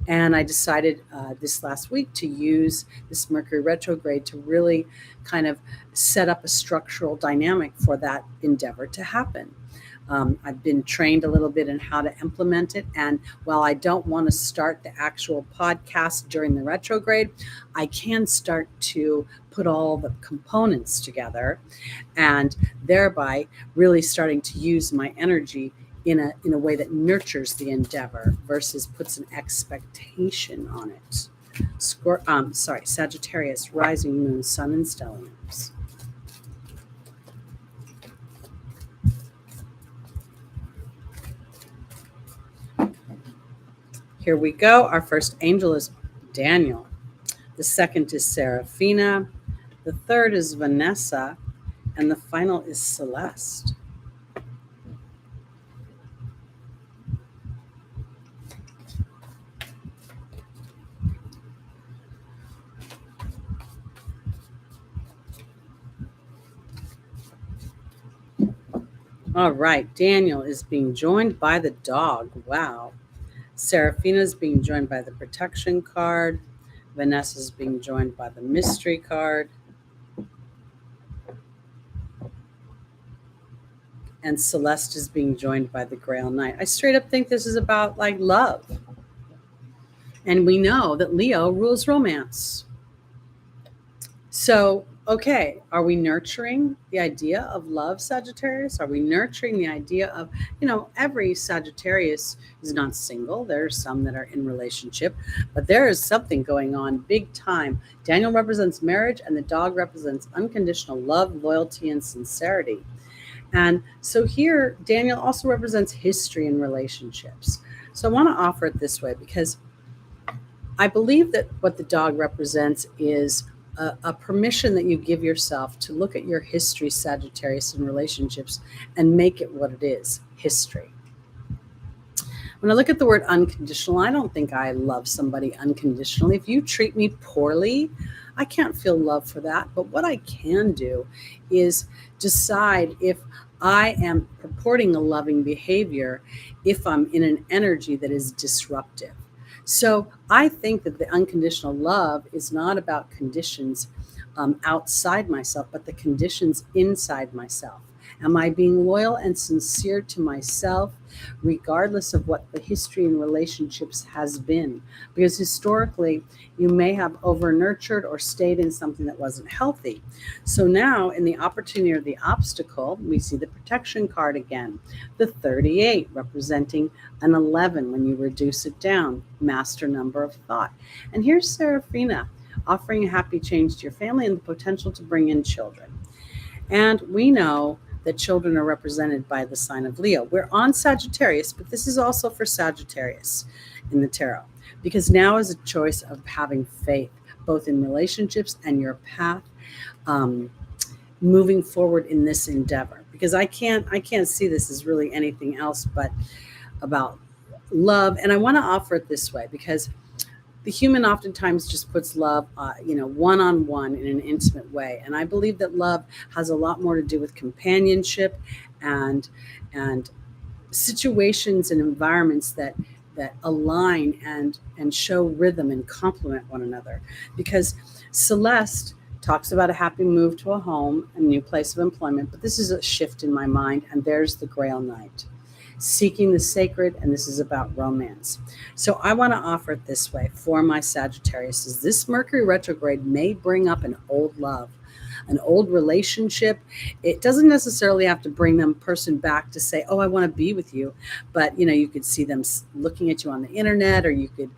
and I decided this last week to use this Mercury retrograde to really kind of set up a structural dynamic for that endeavor to happen. I've been trained a little bit in how to implement it. And while I don't want to start the actual podcast during the retrograde, I can start to put all the components together, and thereby really starting to use my energy in a way that nurtures the endeavor versus puts an expectation on it. Sagittarius, rising, moon, sun, and stelliums. here we go. Our first angel is Daniel. The second is Seraphina. The third is Vanessa. And the final is Celeste. All right, Daniel is being joined by the dog. Wow. Seraphina is being joined by the protection card. Vanessa is being joined by the mystery card. And Celeste is being joined by the Grail Knight. I straight up think this is about like love. And we know that Leo rules romance. So, okay, are we nurturing the idea of love, Sagittarius? Are we nurturing the idea of, every Sagittarius is not single. There are some that are in relationship, but there is something going on big time. Daniel represents marriage and the dog represents unconditional love, loyalty, and sincerity. And so here, Daniel also represents history and relationships. So I want to offer it this way because I believe that what the dog represents is a permission that you give yourself to look at your history, Sagittarius, in relationships and make it what it is, history. When I look at the word unconditional, I don't think I love somebody unconditionally. If you treat me poorly, I can't feel love for that. But what I can do is decide if I am purporting a loving behavior if I'm in an energy that is disruptive. So I think that the unconditional love is not about conditions outside myself, but the conditions inside myself. Am I being loyal and sincere to myself, regardless of what the history in relationships has been? Because historically, you may have over-nurtured or stayed in something that wasn't healthy. So now, in the opportunity or the obstacle, we see the protection card again. The 38, representing an 11 when you reduce it down, master number of thought. And here's Seraphina, offering a happy change to your family and the potential to bring in children. And we know that children are represented by the sign of Leo. We're on Sagittarius, but this is also for Sagittarius in the tarot, because now is a choice of having faith, both in relationships and your path, moving forward in this endeavor. Because I can't see this as really anything else but about love. And I want to offer it this way, because the human oftentimes just puts love, one-on-one in an intimate way. And I believe that love has a lot more to do with companionship and situations and environments that align and show rhythm and complement one another. Because Celeste talks about a happy move to a home, a new place of employment, but this is a shift in my mind. And there's the Grail Knight, seeking the sacred, and this is about romance. So I want to offer it this way for my Sagittarius: is this Mercury retrograde may bring up an old love, an old relationship. It doesn't necessarily have to bring them person back to say, oh, I want to be with you. But, you could see them looking at you on the internet, or you could,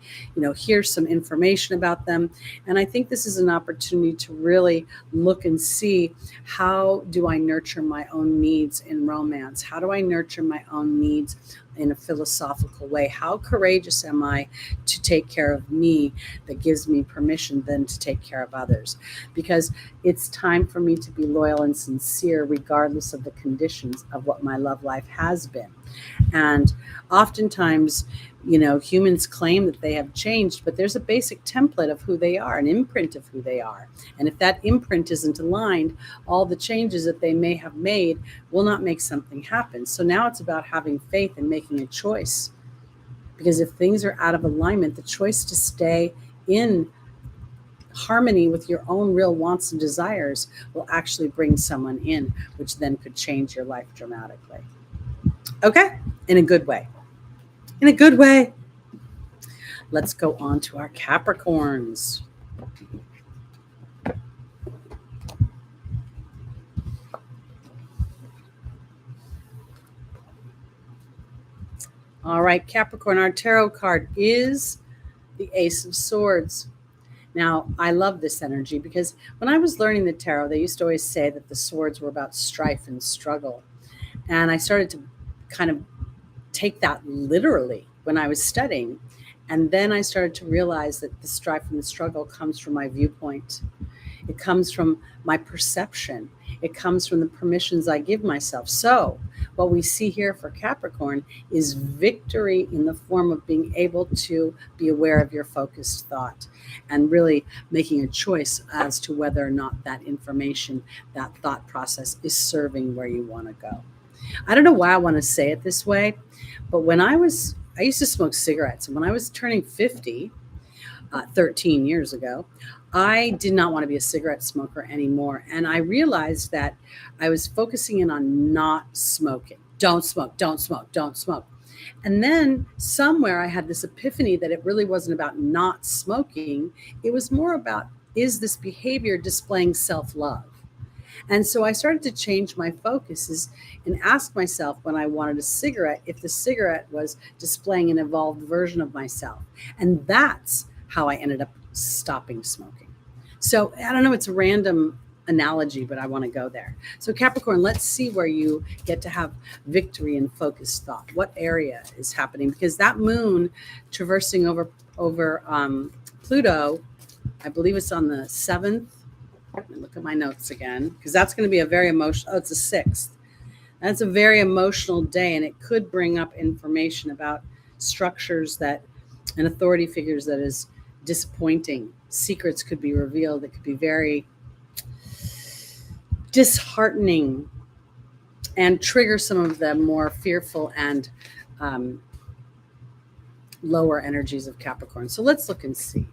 hear some information about them. And I think this is an opportunity to really look and see, how do I nurture my own needs in romance? How do I nurture my own needs in a philosophical way? How courageous am I to take care of me, that gives me permission then to take care of others? Because it's time for me to be loyal and sincere, regardless of the conditions of what my love life has been. And oftentimes, humans claim that they have changed, but there's a basic template of who they are, an imprint of who they are. And if that imprint isn't aligned, all the changes that they may have made will not make something happen. So now it's about having faith and making a choice. Because if things are out of alignment, the choice to stay in harmony with your own real wants and desires will actually bring someone in, which then could change your life dramatically. Okay? In a good way. In a good way. Let's go on to our Capricorns. All right, Capricorn, our tarot card is the Ace of Swords. Now, I love this energy because when I was learning the tarot, they used to always say that the swords were about strife and struggle. And I started to kind of take that literally when I was studying. And then I started to realize that the strife and the struggle comes from my viewpoint. It comes from my perception. It comes from the permissions I give myself. So what we see here for Capricorn is victory in the form of being able to be aware of your focused thought and really making a choice as to whether or not that information, that thought process is serving where you want to go. I don't know why I want to say it this way, but I used to smoke cigarettes. And when I was turning 50, 13 years ago, I did not want to be a cigarette smoker anymore. And I realized that I was focusing in on not smoking. Don't smoke, don't smoke, don't smoke. And then somewhere I had this epiphany that it really wasn't about not smoking. It was more about, is this behavior displaying self-love? And so I started to change my focuses and ask myself when I wanted a cigarette, if the cigarette was displaying an evolved version of myself. And that's how I ended up stopping smoking. So I don't know, it's a random analogy, but I want to go there. So Capricorn, let's see where you get to have victory and focused thought. What area is happening? Because that moon traversing over Pluto, I believe it's on the 7th. Let me look at my notes again, because that's going to be a very emotional, it's the 6th. That's a very emotional day, and it could bring up information about structures and authority figures that is disappointing. Secrets could be revealed. It could be very disheartening and trigger some of the more fearful and lower energies of Capricorn. So let's look and see.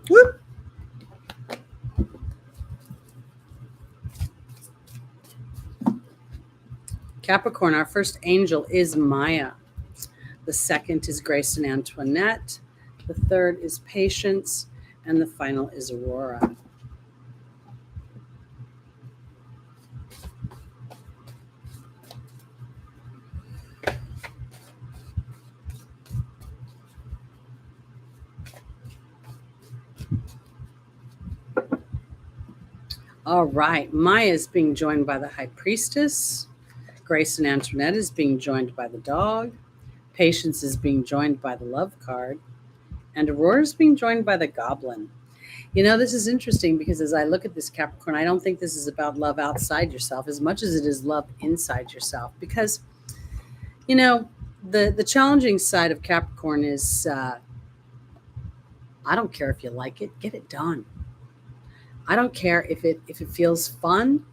Whoop. Capricorn, our first angel is Maya. The second is Grace and Antoinette. The third is Patience. And the final is Aurora. All right, Maya is being joined by the High Priestess. Grace and Antoinette is being joined by the dog. Patience is being joined by the Love card. And Aurora is being joined by the Goblin. You know, this is interesting because as I look at this Capricorn, I don't think this is about love outside yourself as much as it is love inside yourself. Because, you know, the challenging side of Capricorn is, I don't care if you like it, get it done. I don't care if it feels fun,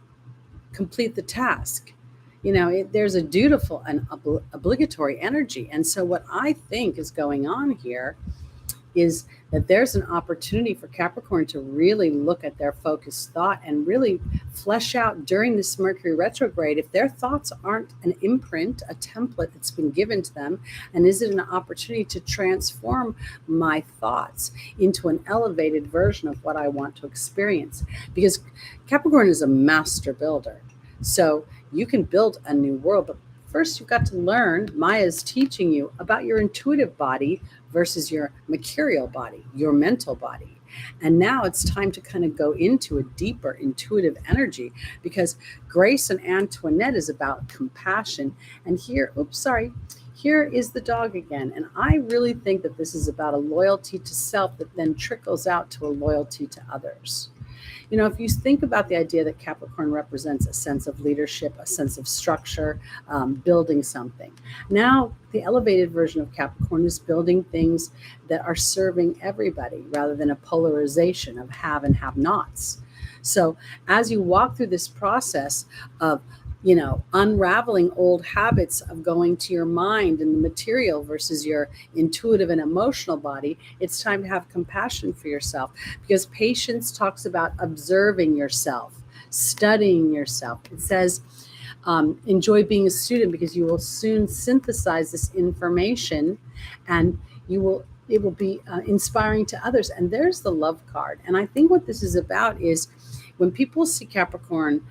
complete the task. You know, there's a dutiful and obligatory energy. And so what I think is going on here is that there's an opportunity for Capricorn to really look at their focused thought and really flesh out during this Mercury retrograde if their thoughts aren't an imprint, a template that's been given to them, and is it an opportunity to transform my thoughts into an elevated version of what I want to experience? Because Capricorn is a master builder. So you can build a new world, but first you've got to learn, Maya's teaching you about your intuitive body versus your mercurial body, your mental body. And now it's time to kind of go into a deeper intuitive energy because Grace and Antoinette is about compassion. And here is the dog again. And I really think that this is about a loyalty to self that then trickles out to a loyalty to others. You know, if you think about the idea that Capricorn represents a sense of leadership, a sense of structure, building something. Now, the elevated version of Capricorn is building things that are serving everybody rather than a polarization of have and have nots. So as you walk through this process of unraveling old habits of going to your mind and the material versus your intuitive and emotional body, it's time to have compassion for yourself because Patience talks about observing yourself, studying yourself. It says, enjoy being a student because you will soon synthesize this information and it will be inspiring to others. And there's the Love card. And I think what this is about is when people see Capricorn,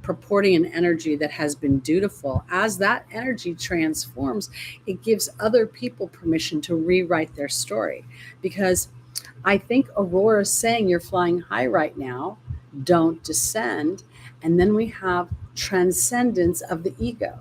purporting an energy that has been dutiful, as that energy transforms, it gives other people permission to rewrite their story. Because I think Aurora is saying you're flying high right now, don't descend. And then we have transcendence of the ego.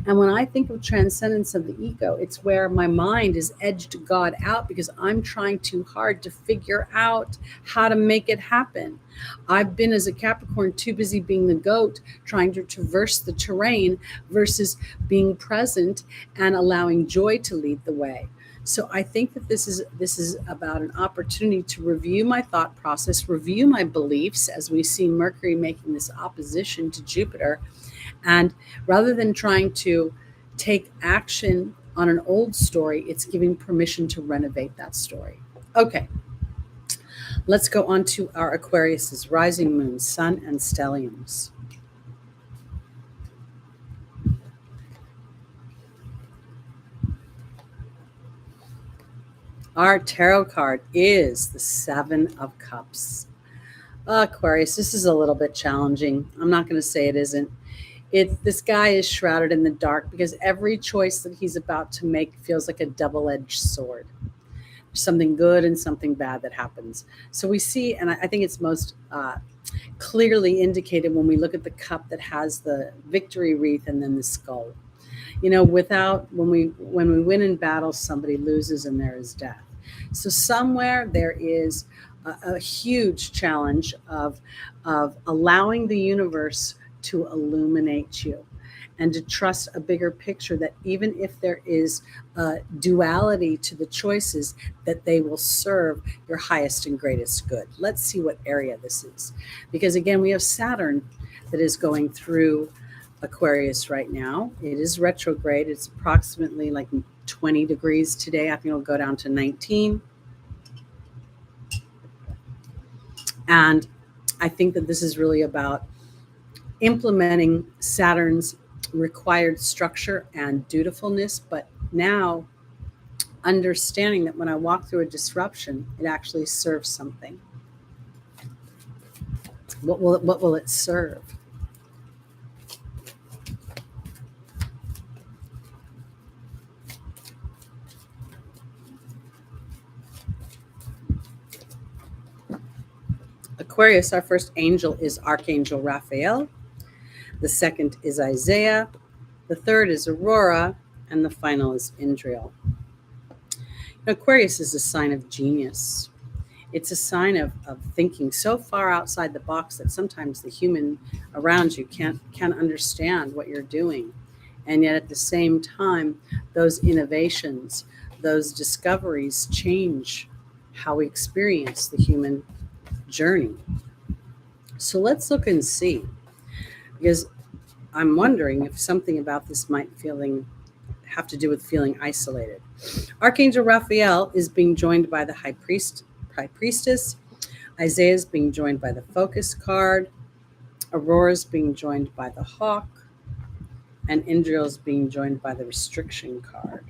And when I think of transcendence of the ego, it's where my mind is edged God out because I'm trying too hard to figure out how to make it happen. I've been, as a Capricorn, too busy being the goat, trying to traverse the terrain versus being present and allowing joy to lead the way. So I think that this is about an opportunity to review my thought process, review my beliefs, as we see Mercury making this opposition to Jupiter. And rather than trying to take action on an old story, it's giving permission to renovate that story. Okay, let's go on to our Aquarius's rising moon, sun, and stelliums. Our tarot card is the Seven of Cups. Aquarius, this is a little bit challenging. I'm not going to say it isn't. This guy is shrouded in the dark because every choice that he's about to make feels like a double-edged sword. There's something good and something bad that happens. So we see, and I think it's most clearly indicated when we look at the cup that has the victory wreath and then the skull. You know, when we win in battle, somebody loses and there is death. So somewhere there is a huge challenge of allowing the universe to illuminate you and to trust a bigger picture, that even if there is a duality to the choices, that they will serve your highest and greatest good. Let's see what area this is. Because again, we have Saturn that is going through Aquarius right now. It is retrograde. It's approximately like 20 degrees today. I think it'll go down to 19. And I think that this is really about implementing Saturn's required structure and dutifulness, but now understanding that when I walk through a disruption, it actually serves something. What will it serve? Aquarius, our first angel is Archangel Raphael. The second is Isaiah. The third is Aurora. And the final is Indriel. Aquarius is a sign of genius. It's a sign of thinking so far outside the box that sometimes the human around you can't understand what you're doing. And yet at the same time, those innovations, those discoveries change how we experience the human journey. So let's look and see, because I'm wondering if something about this might have to do with feeling isolated. Archangel Raphael is being joined by the high priestess. Isaiah is being joined by the focus card. Aurora is being joined by the hawk. And Indriel is being joined by the restriction card.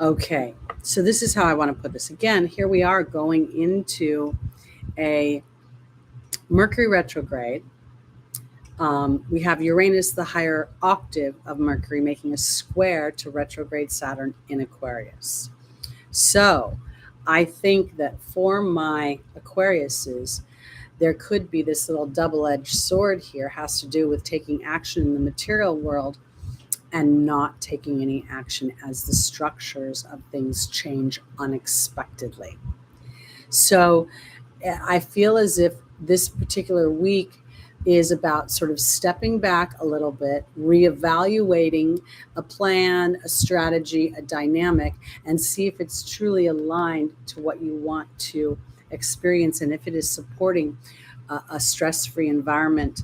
Okay, so this is how I want to put this. Again, here we are going into a Mercury retrograde. We have Uranus, the higher octave of Mercury, making a square to retrograde Saturn in Aquarius. So I think that for my Aquariuses, there could be this little double-edged sword here, has to do with taking action in the material world and not taking any action as the structures of things change unexpectedly. So I feel as if this particular week is about sort of stepping back a little bit, reevaluating a plan, a strategy, a dynamic, and see if it's truly aligned to what you want to experience and if it is supporting a stress-free environment.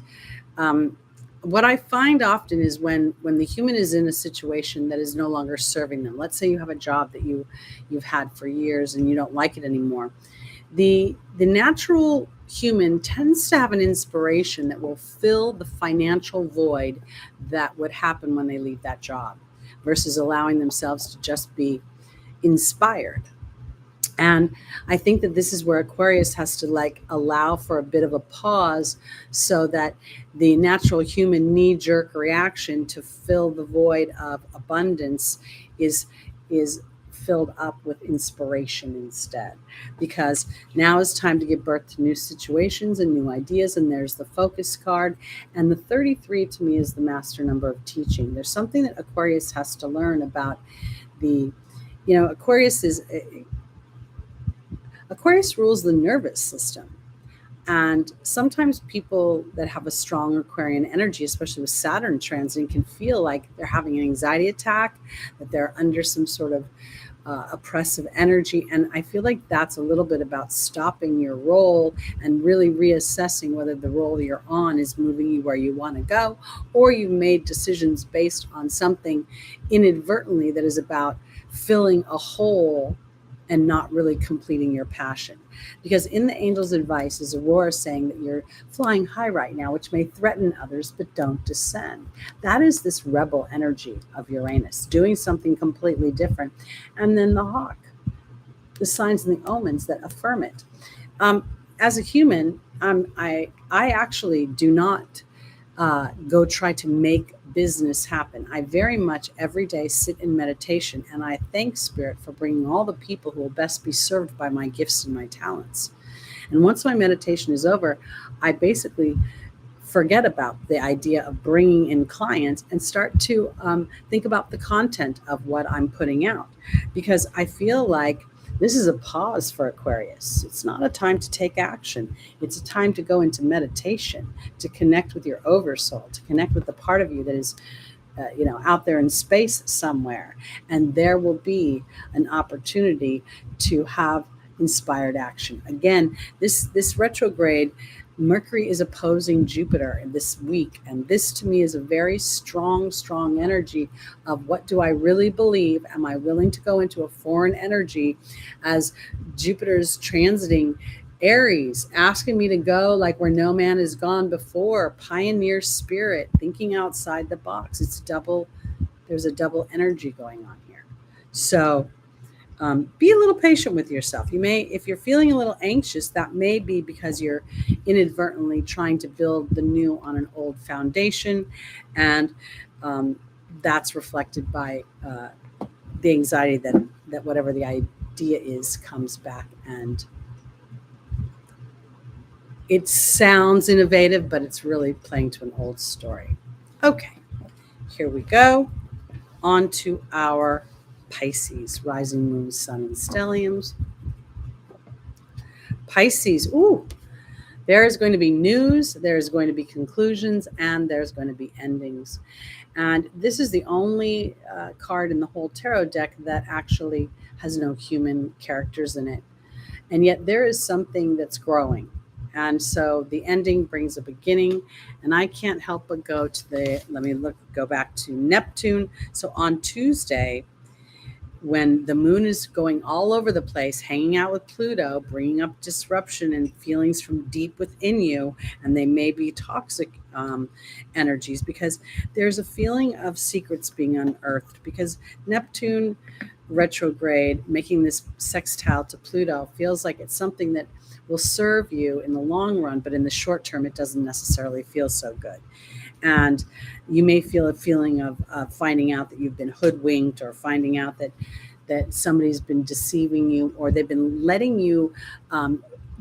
What I find often is when the human is in a situation that is no longer serving them. Let's say you have a job that you've had for years and you don't like it anymore. The natural human tends to have an inspiration that will fill the financial void that would happen when they leave that job, versus allowing themselves to just be inspired. And I think that this is where Aquarius has to allow for a bit of a pause, so that the natural human knee-jerk reaction to fill the void of abundance is filled up with inspiration instead, because now is time to give birth to new situations and new ideas. And there's the focus card, and the 33 to me is the master number of teaching. There's something that Aquarius has to learn about the, Aquarius rules the nervous system. And sometimes people that have a strong Aquarian energy, especially with Saturn transiting, can feel like they're having an anxiety attack, that they're under some sort of oppressive energy. And I feel like that's a little bit about stopping your role and really reassessing whether the role you're on is moving you where you want to go, or you've made decisions based on something inadvertently that is about filling a hole and not really completing your passion. Because in the angel's advice is Aurora saying that you're flying high right now, which may threaten others, but don't descend. That is this rebel energy of Uranus, doing something completely different. And then the hawk, the signs and the omens that affirm it. As a human, I actually do not go try to make business happen. I very much every day sit in meditation, and I thank Spirit for bringing all the people who will best be served by my gifts and my talents. And once my meditation is over, I basically forget about the idea of bringing in clients and start to think about the content of what I'm putting out, because I feel like this is a pause for Aquarius. It's not a time to take action. It's a time to go into meditation, to connect with your oversoul, to connect with the part of you that is, out there in space somewhere. And there will be an opportunity to have inspired action. Again, this retrograde, Mercury is opposing Jupiter this week. And this to me is a very strong energy of what do I really believe? Am I willing to go into a foreign energy as Jupiter's transiting Aries, asking me to go like where no man has gone before, pioneer spirit, thinking outside the box. There's a double energy going on here. So be a little patient with yourself. You may, if you're feeling a little anxious, that may be because you're inadvertently trying to build the new on an old foundation. And that's reflected by the anxiety that whatever the idea is comes back, and it sounds innovative, but it's really playing to an old story. Okay, here we go. On to our Pisces, rising moon, sun, and stelliums. Pisces, there is going to be news, there's going to be conclusions, and there's going to be endings. And this is the only card in the whole tarot deck that actually has no human characters in it. And yet there is something that's growing. And so the ending brings a beginning. And I can't help but go to go back to Neptune. So on Tuesday, when the moon is going all over the place, hanging out with Pluto, bringing up disruption and feelings from deep within you, and they may be toxic energies, because there's a feeling of secrets being unearthed, because Neptune retrograde, making this sextile to Pluto, feels like it's something that will serve you in the long run, but in the short term, it doesn't necessarily feel so good. And you may feel a feeling of finding out that you've been hoodwinked, or finding out that somebody's been deceiving you, or they've been letting you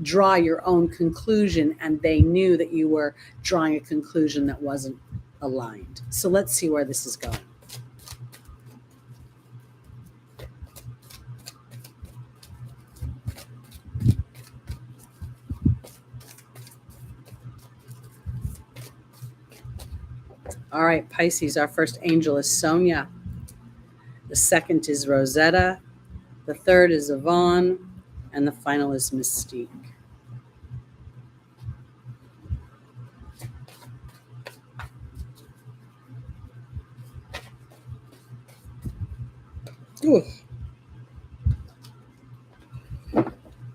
draw your own conclusion, and they knew that you were drawing a conclusion that wasn't aligned. So let's see where this is going. All right, Pisces, our first angel is Sonia. The second is Rosetta. The third is Yvonne. And the final is Mystique. Ooh.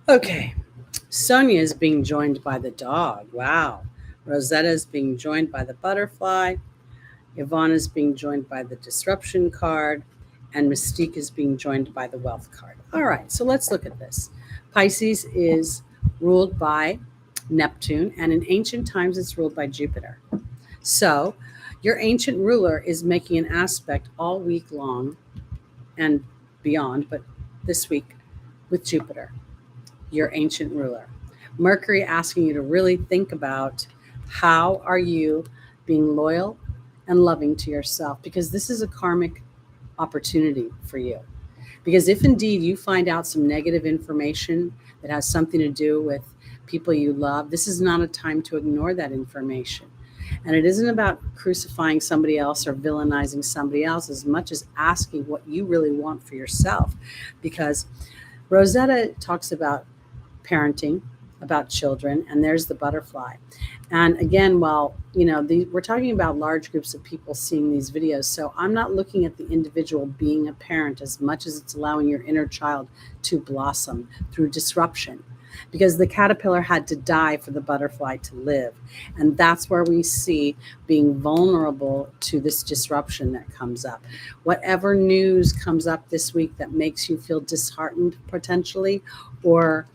Okay, Sonia is being joined by the dog. Wow. Rosetta is being joined by the butterfly. Yvonne is being joined by the disruption card, and Mystique is being joined by the wealth card. All right, so let's look at this. Pisces is ruled by Neptune, and in ancient times it's ruled by Jupiter. So your ancient ruler is making an aspect all week long and beyond, but this week with Jupiter, your ancient ruler. Mercury asking you to really think about how are you being loyal and loving to yourself, because this is a karmic opportunity for you. Because if indeed you find out some negative information that has something to do with people you love, this is not a time to ignore that information. And it isn't about crucifying somebody else or villainizing somebody else as much as asking what you really want for yourself. Because Rosetta talks about parenting, about children, and there's the butterfly. And again, while we're talking about large groups of people seeing these videos, so I'm not looking at the individual being a parent as much as it's allowing your inner child to blossom through disruption, because the caterpillar had to die for the butterfly to live. And that's where we see being vulnerable to this disruption that comes up. Whatever news comes up this week that makes you feel disheartened potentially, or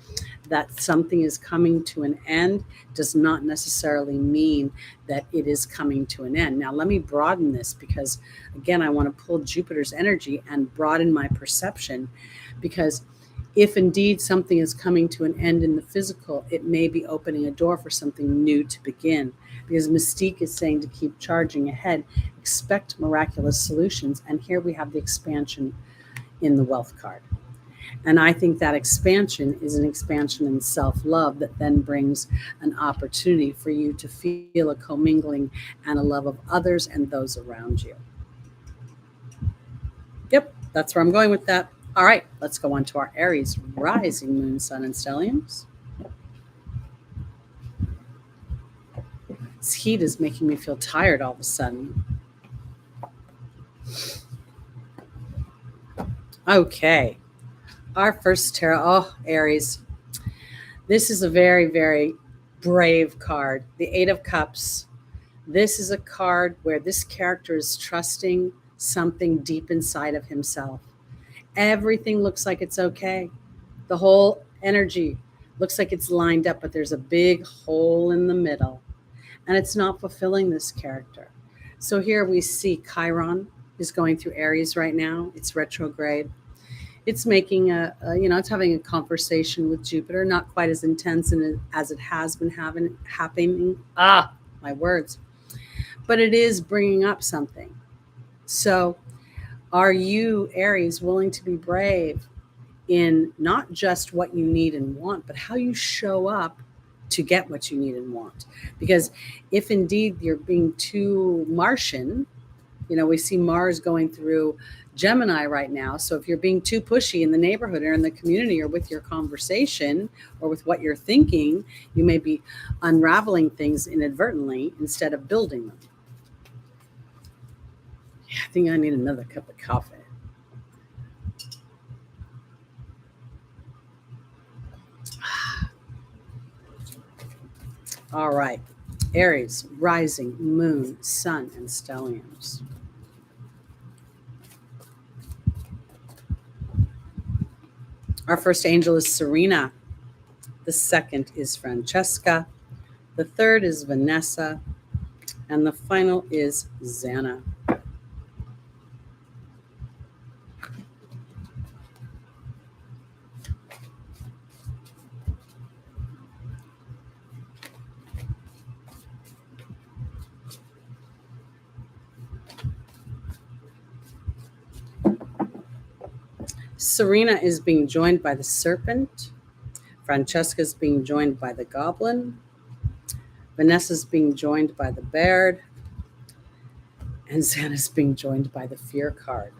that something is coming to an end, does not necessarily mean that it is coming to an end. Now, let me broaden this, because again, I want to pull Jupiter's energy and broaden my perception, because if indeed something is coming to an end in the physical, it may be opening a door for something new to begin, because Mystique is saying to keep charging ahead, expect miraculous solutions. And here we have the expansion in the wealth card. And I think that expansion is an expansion in self-love that then brings an opportunity for you to feel a commingling and a love of others and those around you. Yep, that's where I'm going with that. All right, let's go on to our Aries rising, moon, sun, and stelliums. This heat is making me feel tired all of a sudden. Okay. Our first tarot, Aries. This is a very, very brave card. The Eight of Cups. This is a card where this character is trusting something deep inside of himself. Everything looks like it's okay. The whole energy looks like it's lined up, but there's a big hole in the middle. And it's not fulfilling this character. So here we see Chiron is going through Aries right now. It's retrograde. It's making it's having a conversation with Jupiter, not quite as intense as it has been happening. My words. But it is bringing up something. So are you, Aries, willing to be brave in not just what you need and want, but how you show up to get what you need and want? Because if indeed you're being too Martian, we see Mars going through Gemini right now. So if you're being too pushy in the neighborhood or in the community or with your conversation or with what you're thinking, you may be unraveling things inadvertently instead of building them. Yeah, I think I need another cup of coffee. All right. Aries, rising, moon, sun, and stelliums. Our first angel is Serena. The second is Francesca. The third is Vanessa. And the final is Xana. Serena is being joined by the serpent. Francesca is being joined by the goblin. Vanessa is being joined by the bear. And Xana is being joined by the fear card.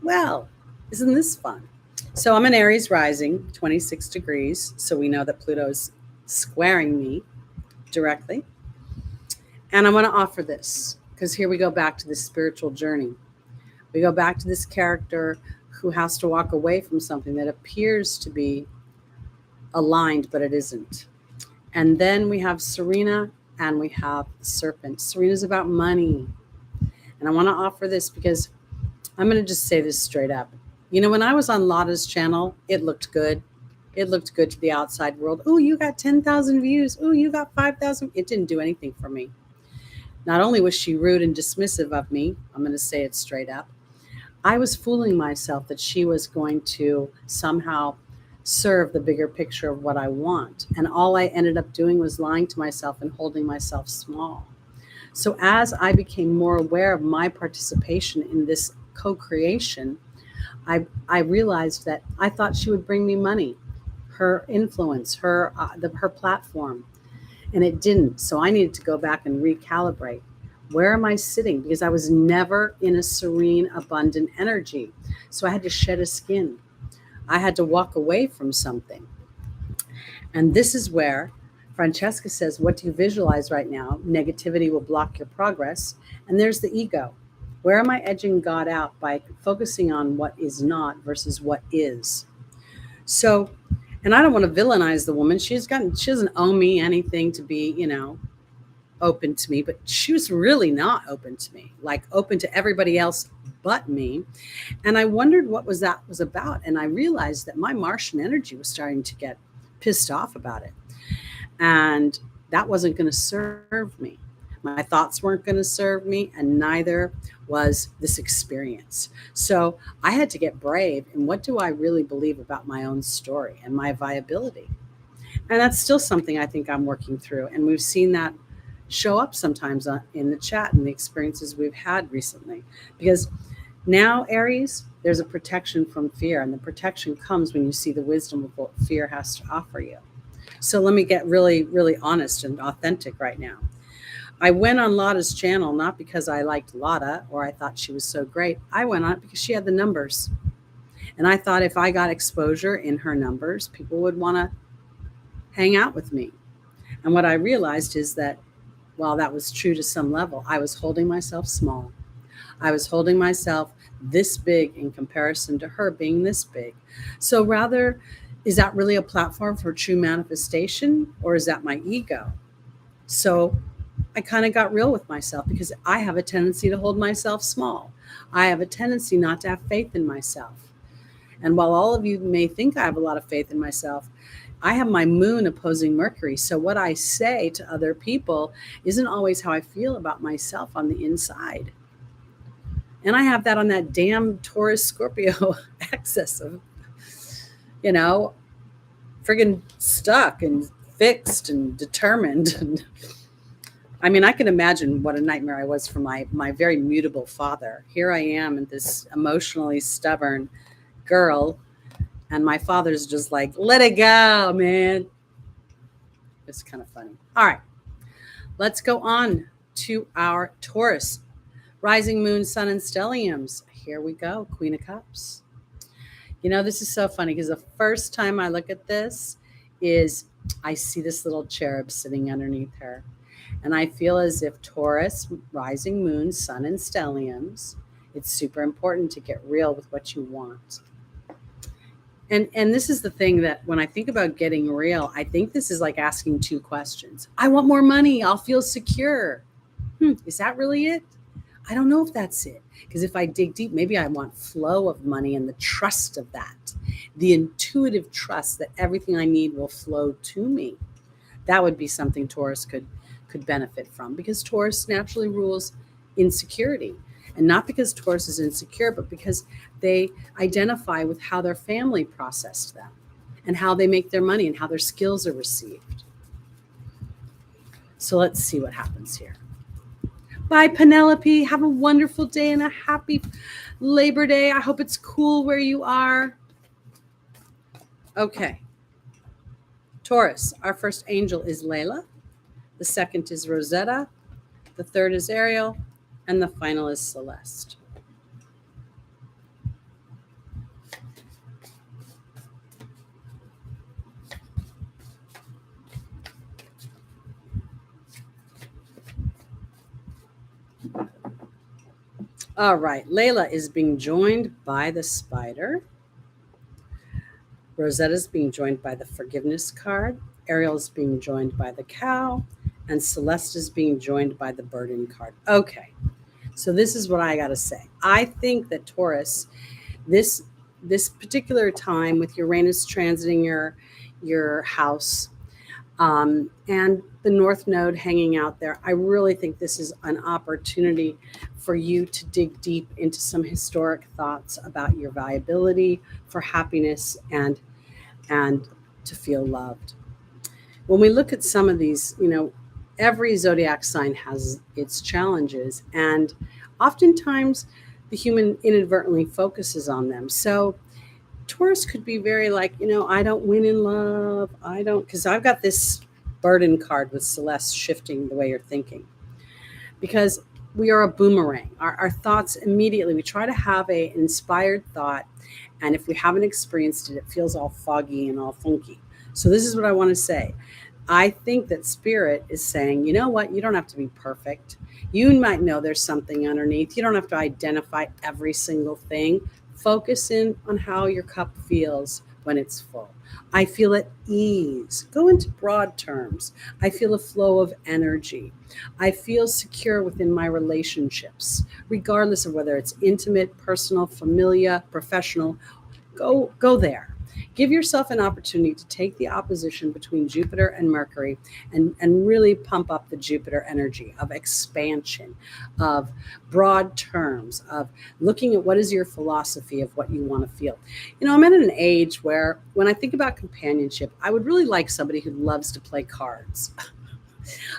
Well, isn't this fun? So I'm an Aries rising, 26 degrees. So we know that Pluto is squaring me directly. And I want to offer this, because here we go back to this spiritual journey. We go back to this character who has to walk away from something that appears to be aligned, but it isn't. And then we have Serena and we have the serpent. Serena's about money. And I want to offer this because I'm going to just say this straight up. When I was on Lada's channel, it looked good. It looked good to the outside world. Oh, you got 10,000 views. Oh, you got 5,000. It didn't do anything for me. Not only was she rude and dismissive of me, I'm going to say it straight up, I was fooling myself that she was going to somehow serve the bigger picture of what I want. And all I ended up doing was lying to myself and holding myself small. So as I became more aware of my participation in this co-creation, I realized that I thought she would bring me money, her influence, her platform, and it didn't. So I needed to go back and recalibrate. Where am I sitting? Because I was never in a serene, abundant energy. So I had to shed a skin. I had to walk away from something. And this is where Francesca says, what do you visualize right now? Negativity will block your progress. And there's the ego. Where am I edging God out by focusing on what is not versus what is? So, and I don't want to villainize the woman. She doesn't owe me anything to be, open to me, but she was really not open to me, like open to everybody else but me. And I wondered what that was about. And I realized that my Martian energy was starting to get pissed off about it. And that wasn't going to serve me. My thoughts weren't going to serve me, and neither was this experience. So I had to get brave. And what do I really believe about my own story and my viability? And that's still something I think I'm working through. And we've seen that show up sometimes in the chat and the experiences we've had recently. Because now, Aries, there's a protection from fear. And the protection comes when you see the wisdom of what fear has to offer you. So let me get really, really honest and authentic right now. I went on Lada's channel not because I liked Lada or I thought she was so great. I went on it because she had the numbers. And I thought if I got exposure in her numbers, people would want to hang out with me. And what I realized is that while that was true to some level, I was holding myself small. I was holding myself this big in comparison to her being this big. So rather, is that really a platform for true manifestation, or is that my ego? So I kind of got real with myself because I have a tendency to hold myself small. I have a tendency not to have faith in myself. And while all of you may think I have a lot of faith in myself, I have my moon opposing Mercury. So what I say to other people isn't always how I feel about myself on the inside. And I have that on that damn Taurus Scorpio axis of, friggin' stuck and fixed and determined. And I mean, I can imagine what a nightmare I was for my very mutable father. Here I am, and this emotionally stubborn girl, and my father's just like, let it go, man. It's kind of funny. All right, let's go on to our Taurus. Rising moon, sun, and stelliums. Here we go, Queen of Cups. This is so funny because the first time I look at this is I see this little cherub sitting underneath her. And I feel as if Taurus, rising moon, sun, and stelliums, it's super important to get real with what you want. And this is the thing that when I think about getting real, I think this is like asking two questions. I want more money. I'll feel secure. Is that really it? I don't know if that's it. Because if I dig deep, maybe I want flow of money and the trust of that. The intuitive trust that everything I need will flow to me. That would be something Taurus could benefit from, because Taurus naturally rules insecurity. And not because Taurus is insecure, but because they identify with how their family processed them and how they make their money and how their skills are received. So let's see what happens here. Bye, Penelope. Have a wonderful day and a happy Labor Day. I hope it's cool where you are. Okay. Taurus, our first angel is Layla. The second is Rosetta. The third is Ariel. And the final is Celeste. All right. Layla is being joined by the spider. Rosetta is being joined by the forgiveness card. Ariel is being joined by the cow. And Celeste is being joined by the burden card. Okay. So this is what I got to say. I think that Taurus, this particular time with Uranus transiting your house, and the North Node hanging out there, I really think this is an opportunity for you to dig deep into some historic thoughts about your viability for happiness and to feel loved. When we look at some of these, every zodiac sign has its challenges, and oftentimes the human inadvertently focuses on them. So Taurus could be very like, I don't win in love. Because I've got this burden card with Celeste shifting the way you're thinking. Because we are a boomerang. Our thoughts immediately, we try to have an inspired thought. And if we haven't experienced it, it feels all foggy and all funky. So this is what I want to say. I think that Spirit is saying, you know what? You don't have to be perfect. You might know there's something underneath. You don't have to identify every single thing. Focus in on how your cup feels when it's full. I feel at ease. Go into broad terms. I feel a flow of energy. I feel secure within my relationships, regardless of whether it's intimate, personal, familiar, professional. Go there. Give yourself an opportunity to take the opposition between Jupiter and Mercury and really pump up the Jupiter energy of expansion, of broad terms, of looking at what is your philosophy of what you want to feel. I'm at an age where when I think about companionship, I would really like somebody who loves to play cards.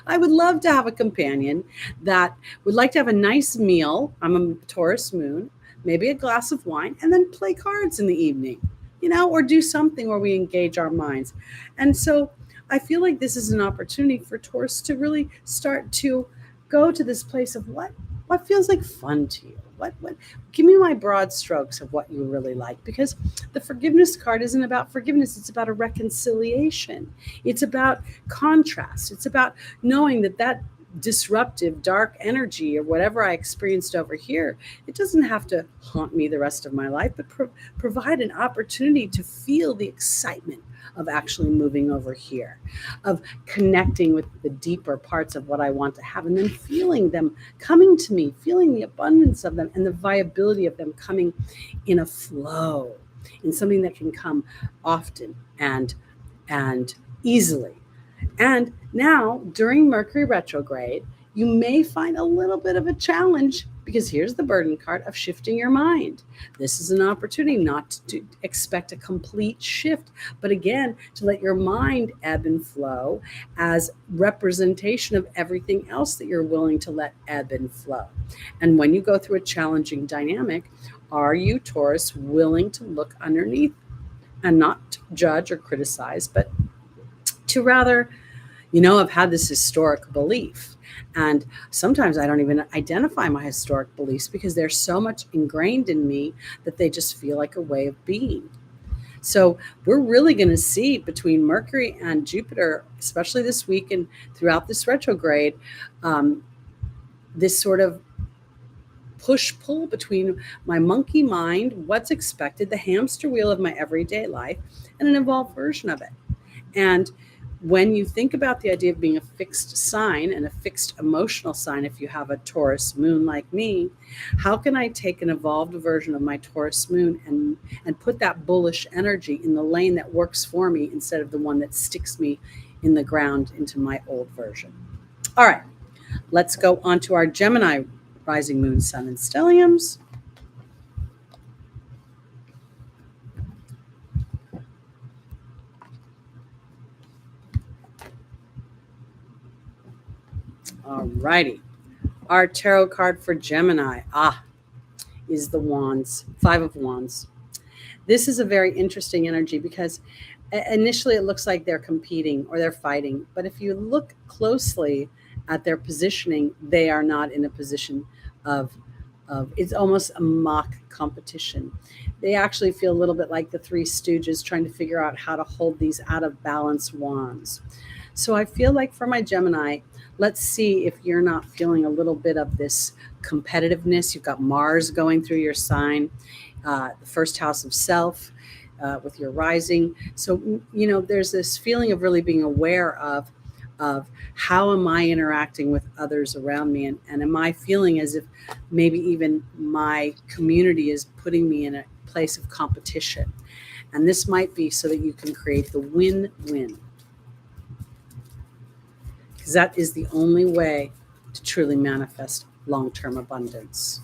I would love to have a companion that would like to have a nice meal. I'm a Taurus Moon, maybe a glass of wine, and then play cards in the evening. Or do something where we engage our minds. And so I feel like this is an opportunity for Taurus to really start to go to this place of what feels like fun to you. What give me my broad strokes of what you really like, because the forgiveness card isn't about forgiveness. It's about a reconciliation. It's about contrast. It's about knowing that disruptive dark energy or whatever I experienced over here, it doesn't have to haunt me the rest of my life, but provide an opportunity to feel the excitement of actually moving over here, of connecting with the deeper parts of what I want to have, and then feeling them coming to me, feeling the abundance of them and the viability of them coming in a flow, in something that can come often and easily. And now, during Mercury retrograde, you may find a little bit of a challenge, because here's the burden card of shifting your mind. This is an opportunity not to expect a complete shift, but again, to let your mind ebb and flow as representation of everything else that you're willing to let ebb and flow. And when you go through a challenging dynamic, are you, Taurus, willing to look underneath and not judge or criticize, but to rather, I've had this historic belief, and sometimes I don't even identify my historic beliefs because they're so much ingrained in me that they just feel like a way of being. So we're really going to see between Mercury and Jupiter, especially this week and throughout this retrograde, this sort of push-pull between my monkey mind, what's expected, the hamster wheel of my everyday life, and an evolved version of it. And when you think about the idea of being a fixed sign and a fixed emotional sign, if you have a Taurus Moon like me, how can I take an evolved version of my Taurus Moon and put that bullish energy in the lane that works for me instead of the one that sticks me in the ground into my old version? All right, let's go on to our Gemini rising, moon, sun, and stelliums. All righty. Our tarot card for Gemini is the Wands, Five of Wands. This is a very interesting energy because initially it looks like they're competing or they're fighting. But if you look closely at their positioning, they are not in a position of it's almost a mock competition. They actually feel a little bit like the Three Stooges trying to figure out how to hold these out of balance wands. So I feel like for my Gemini, let's see if you're not feeling a little bit of this competitiveness. You've got Mars going through your sign, the first house of self with your rising. So, there's this feeling of really being aware of how am I interacting with others around me? And am I feeling as if maybe even my community is putting me in a place of competition? And this might be so that you can create the win-win. because that is the only way to truly manifest long-term abundance.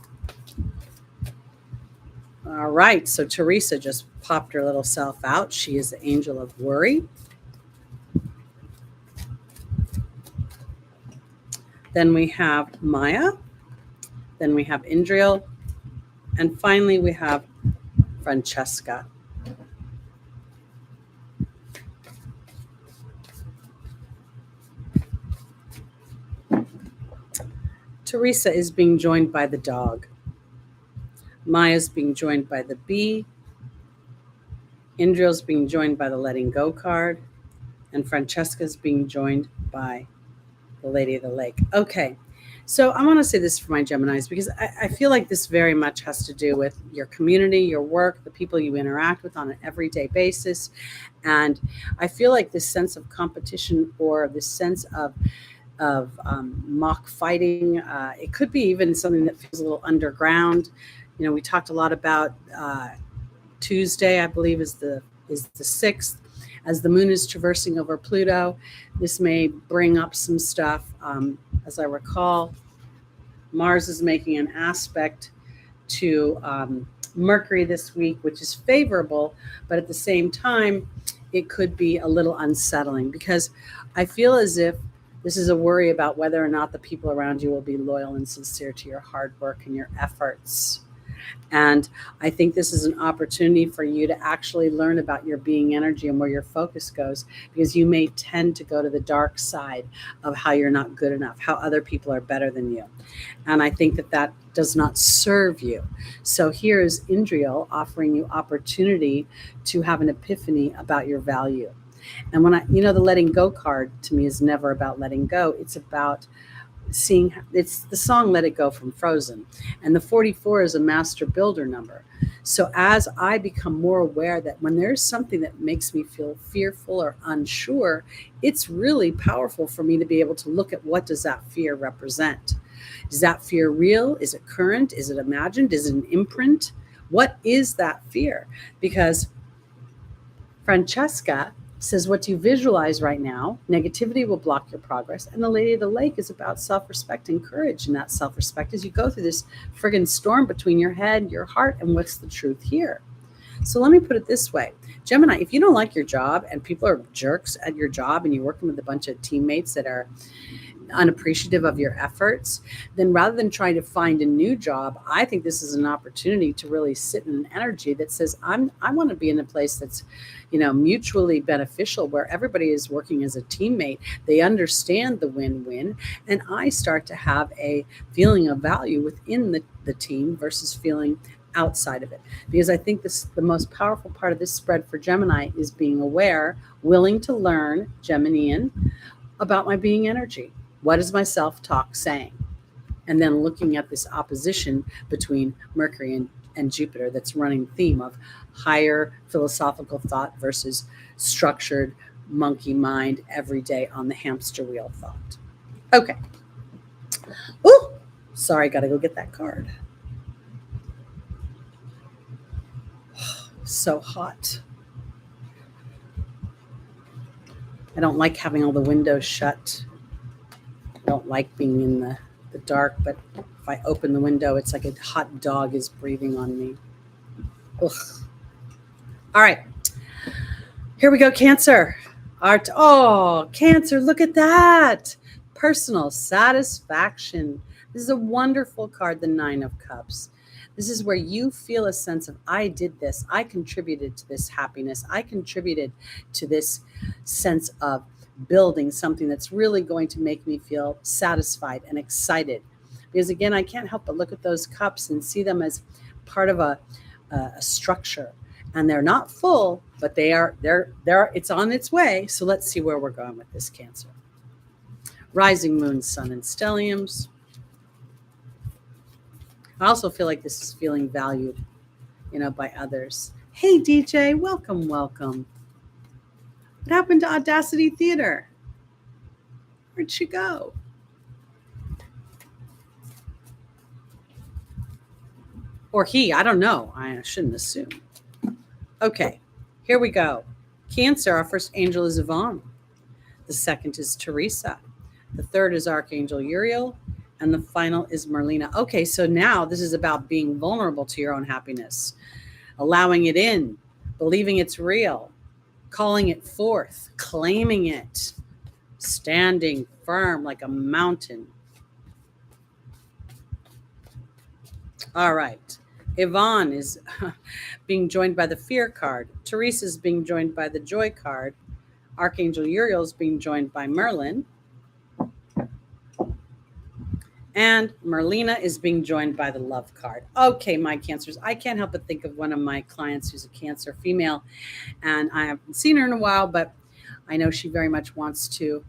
All right, so Teresa just popped her little self out. She is the angel of worry. Then we have Maya. Then we have Indriel. And finally, we have Francesca. Teresa is being joined by the dog. Maya's being joined by the bee. Indriel's being joined by the letting go card. And Francesca's being joined by the Lady of the Lake. Okay, so I want to say this for my Geminis, because I feel like this very much has to do with your community, your work, the people you interact with on an everyday basis. And I feel like this sense of competition, or this sense of mock fighting, it could be even something that feels a little underground. You know, we talked a lot about Tuesday, I believe, is the 6th. As the moon is traversing over Pluto, this may bring up some stuff. As I recall, Mars is making an aspect to Mercury this week, which is favorable, but at the same time, it could be a little unsettling, because I feel as if this is a worry about whether or not the people around you will be loyal and sincere to your hard work and your efforts. And I think this is an opportunity for you to actually learn about your being energy and where your focus goes, because you may tend to go to the dark side of how you're not good enough, how other people are better than you. And I think that that does not serve you. So here is Indriel offering you opportunity to have an epiphany about your value. And when the letting go card to me is never about letting go. It's about seeing, it's the song Let It Go from Frozen. And the 44 is a master builder number. So as I become more aware that when there's something that makes me feel fearful or unsure, it's really powerful for me to be able to look at, what does that fear represent? Is that fear real? Is it current? Is it imagined? Is it an imprint? What is that fear? Because Francesca says, what you visualize right now, negativity will block your progress. And the Lady of the Lake is about self-respect and courage. And that self-respect as you go through this friggin' storm between your head, your heart, and what's the truth here. So let me put it this way. Gemini, if you don't like your job and people are jerks at your job and you're working with a bunch of teammates that are unappreciative of your efforts, then rather than trying to find a new job, I think this is an opportunity to really sit in an energy that says, I want to be in a place that's, mutually beneficial, where everybody is working as a teammate. They understand the win-win, and I start to have a feeling of value within the team versus feeling outside of it. Because I think the most powerful part of this spread for Gemini is being aware, willing to learn, Geminian, about my being energy. What is my self-talk saying? And then looking at this opposition between Mercury and Jupiter that's running the theme of higher philosophical thought versus structured monkey mind, every day on the hamster wheel thought. Okay. Oh, sorry, got to go get that card. So hot. I don't like having all the windows shut. I don't like being in the dark, but if I open the window, it's like a hot dog is breathing on me. Ugh. All right. Here we go, Cancer. Cancer, look at that. Personal satisfaction. This is a wonderful card, the 9 of Cups. This is where you feel a sense of, I did this. I contributed to this happiness. I contributed to this sense of building something that's really going to make me feel satisfied and excited. Because again, I can't help but look at those cups and see them as part of a structure. And they're not full, but they're it's on its way. So let's see where we're going with this, Cancer. Rising moon, sun, and stelliums. I also feel like this is feeling valued, by others. Hey, DJ, welcome. What happened to Audacity Theater? Where'd she go? Or he, I don't know. I shouldn't assume. Okay, here we go. Cancer, our first angel is Yvonne. The second is Teresa. The third is Archangel Uriel. And the final is Merlina. Okay, so now this is about being vulnerable to your own happiness, allowing it in, believing it's real, calling it forth, claiming it, standing firm like a mountain. All right. Yvonne is being joined by the Fear card. Teresa is being joined by the Joy card. Archangel Uriel is being joined by Merlin. And Merlina is being joined by the Love card. Okay, my Cancers. I can't help but think of one of my clients who's a Cancer female. And I haven't seen her in a while, but I know she very much wants to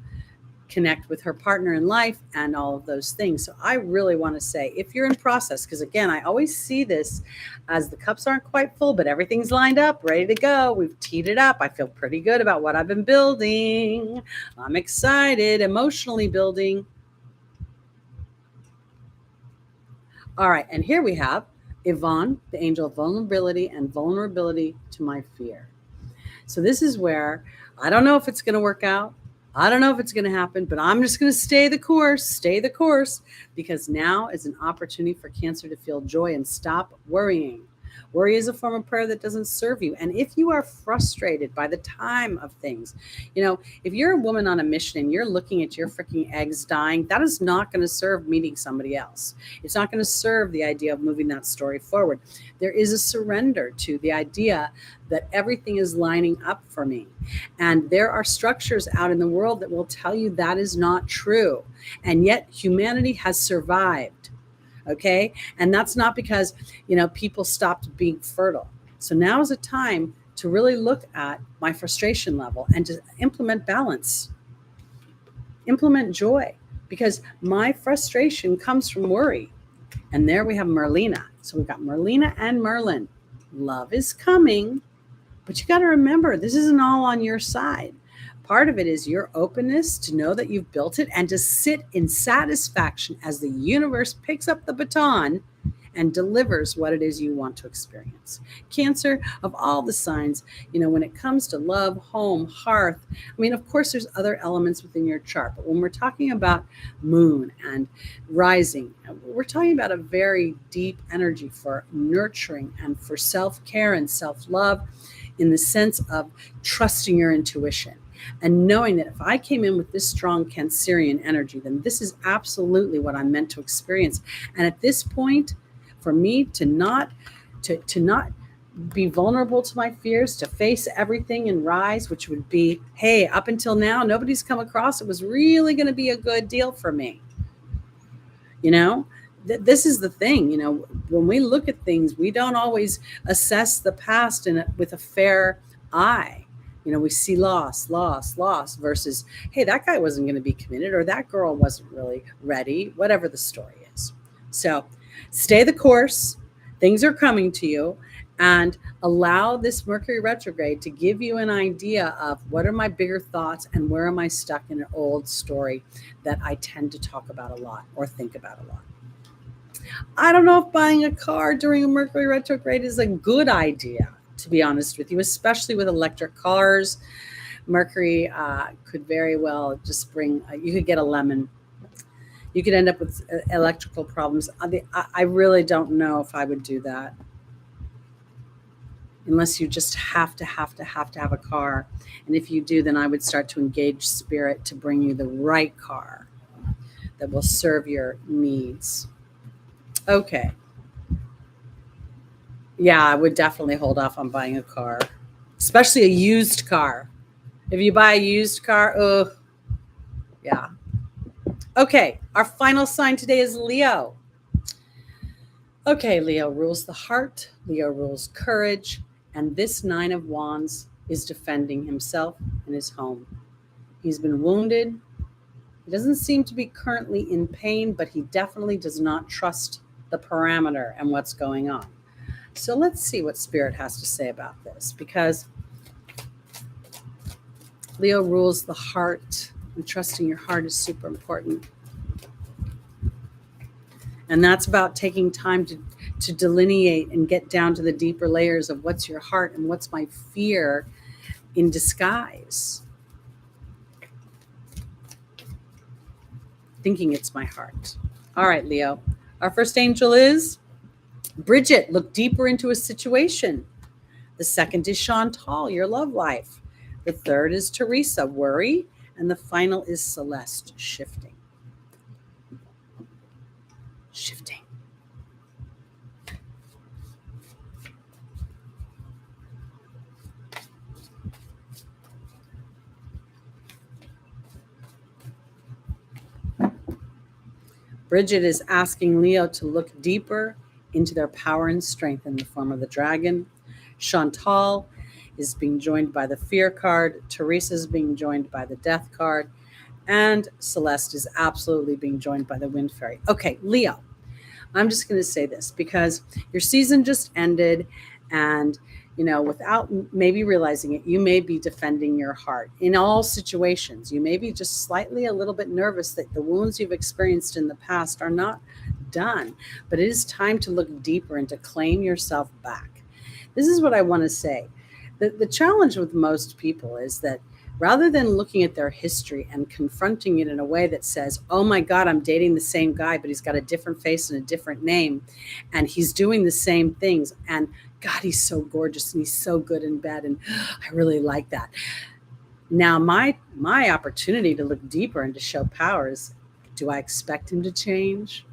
connect with her partner in life and all of those things. So I really want to say, if you're in process, because again, I always see this as the cups aren't quite full, but everything's lined up, ready to go. We've teed it up. I feel pretty good about what I've been building. I'm excited, emotionally building. All right, and here we have Yvonne, the angel of vulnerability and vulnerability to my fear. So this is where I don't know if it's going to work out. I don't know if it's going to happen, but I'm just going to stay the course, because now is an opportunity for Cancer to feel joy and stop worrying. Worry is a form of prayer that doesn't serve you. And if you are frustrated by the time of things, if you're a woman on a mission and you're looking at your freaking eggs dying, that is not going to serve meeting somebody else. It's not going to serve the idea of moving that story forward. There is a surrender to the idea that everything is lining up for me. And there are structures out in the world that will tell you that is not true. And yet humanity has survived. Okay. And that's not because, people stopped being fertile. So now is a time to really look at my frustration level and to implement balance, implement joy, because my frustration comes from worry. And there we have Merlina. So we've got Merlina and Merlin. Love is coming, but you got to remember, this isn't all on your side. Part of it is your openness to know that you've built it and to sit in satisfaction as the universe picks up the baton and delivers what it is you want to experience. Cancer, of all the signs, when it comes to love, home, hearth, of course, there's other elements within your chart. But when we're talking about moon and rising, we're talking about a very deep energy for nurturing and for self-care and self-love, in the sense of trusting your intuition. And knowing that if I came in with this strong Cancerian energy, then this is absolutely what I'm meant to experience. And at this point, for me to not be vulnerable to my fears, to face everything and rise, which would be, hey, up until now, nobody's come across it was really going to be a good deal for me. This is the thing, when we look at things, we don't always assess the past with a fair eye. We see loss versus, hey, that guy wasn't going to be committed, or that girl wasn't really ready, whatever the story is. So stay the course. Things are coming to you, and allow this Mercury retrograde to give you an idea of what are my bigger thoughts and where am I stuck in an old story that I tend to talk about a lot or think about a lot. I don't know if buying a car during a Mercury retrograde is a good idea, to be honest with you, especially with electric cars. Mercury could very well just bring, you could get a lemon. You could end up with electrical problems. I really don't know if I would do that. Unless you just have to have a car. And if you do, then I would start to engage spirit to bring you the right car that will serve your needs. Okay. Yeah, I would definitely hold off on buying a car, especially a used car. If you buy a used car, yeah. Okay, our final sign today is Leo. Okay, Leo rules the heart. Leo rules courage. And this 9 of Wands is defending himself and his home. He's been wounded. He doesn't seem to be currently in pain, but he definitely does not trust the parameter and what's going on. So let's see what Spirit has to say about this, because Leo rules the heart, and trusting your heart is super important. And that's about taking time to delineate and get down to the deeper layers of what's your heart and what's my fear in disguise. thinking it's my heart. All right, Leo. Our first angel is Bridget. Look deeper into a situation. The second is Chantal, your love life. The third is Teresa, worry. And the final is Celeste, shifting. Shifting. Bridget is asking Leo to look deeper into their power and strength in the form of the dragon. Chantal is being joined by the fear card. Teresa is being joined by the death card. And Celeste is absolutely being joined by the wind fairy. Okay, Leo, I'm just going to say this because your season just ended, and without maybe realizing it, you may be defending your heart in all situations. You may be just slightly a little bit nervous that the wounds you've experienced in the past are not done, but it is time to look deeper and to claim yourself back. This is what I want to say. The challenge with most people is that rather than looking at their history and confronting it in a way that says, oh my God, I'm dating the same guy, but he's got a different face and a different name, and he's doing the same things, and God, he's so gorgeous and he's so good in bed, and I really like that. Now, my opportunity to look deeper and to show power is, do I expect him to change?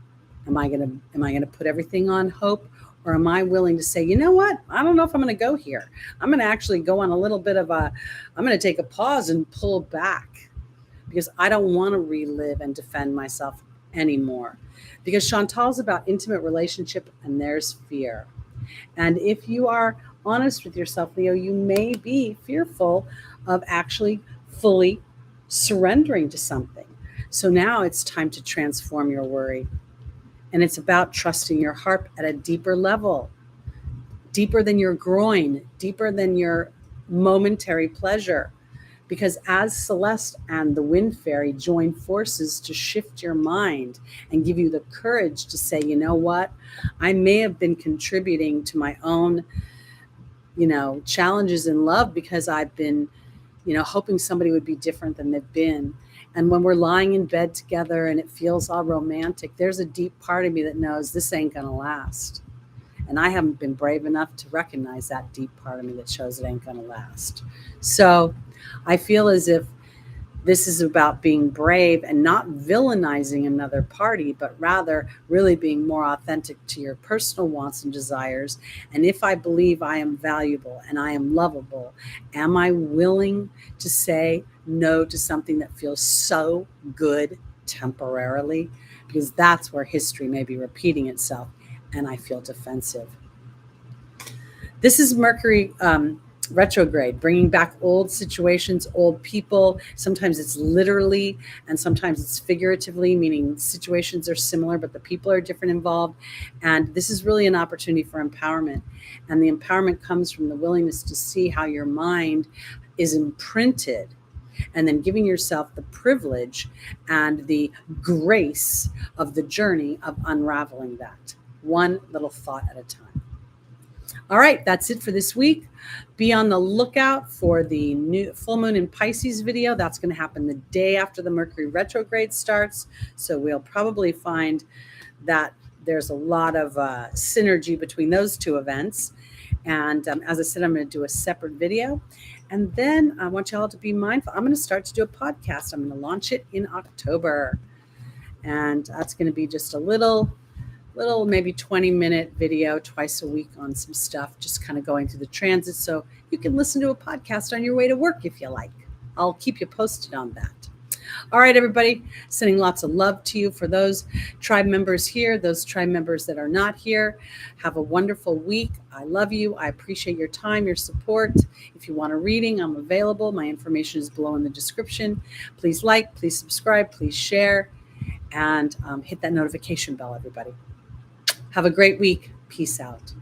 Am I gonna put everything on hope? Or am I willing to say, you know what? I don't know if I'm going to go here. I'm going to actually go on a little bit of I'm going to take a pause and pull back because I don't want to relive and defend myself anymore. Because Chantal's about intimate relationship and there's fear. And if you are honest with yourself, Leo, you may be fearful of actually fully surrendering to something. So now it's time to transform your worry. And it's about trusting your heart at a deeper level, deeper than your groin, deeper than your momentary pleasure. Because as Celeste and the wind fairy join forces to shift your mind and give you the courage to say, you know what, I may have been contributing to my own, challenges in love because I've been, hoping somebody would be different than they've been. And when we're lying in bed together and it feels all romantic, there's a deep part of me that knows this ain't going to last. And I haven't been brave enough to recognize that deep part of me that shows it ain't going to last. So I feel as if this is about being brave and not villainizing another party, but rather really being more authentic to your personal wants and desires. And if I believe I am valuable and I am lovable, am I willing to say no to something that feels so good temporarily? Because that's where history may be repeating itself and I feel defensive. This is Mercury retrograde, bringing back old situations, old people. Sometimes it's literally and sometimes it's figuratively, meaning situations are similar, but the people are different involved. And this is really an opportunity for empowerment. And the empowerment comes from the willingness to see how your mind is imprinted and then giving yourself the privilege and the grace of the journey of unraveling that, one little thought at a time. All right, that's it for this week. Be on the lookout for the new full moon in Pisces video. That's going to happen the day after the Mercury retrograde starts. So we'll probably find that there's a lot of synergy between those two events. And as I said, I'm going to do a separate video. And then I want you all to be mindful. I'm going to start to do a podcast. I'm going to launch it in October. And that's going to be just a little maybe 20-minute video twice a week on some stuff, just kind of going through the transit. So you can listen to a podcast on your way to work if you like. I'll keep you posted on that. All right, everybody, sending lots of love to you for those tribe members here, those tribe members that are not here. Have a wonderful week. I love you. I appreciate your time, your support. If you want a reading, I'm available. My information is below in the description. Please like, please subscribe, please share, and hit that notification bell, everybody. Have a great week. Peace out.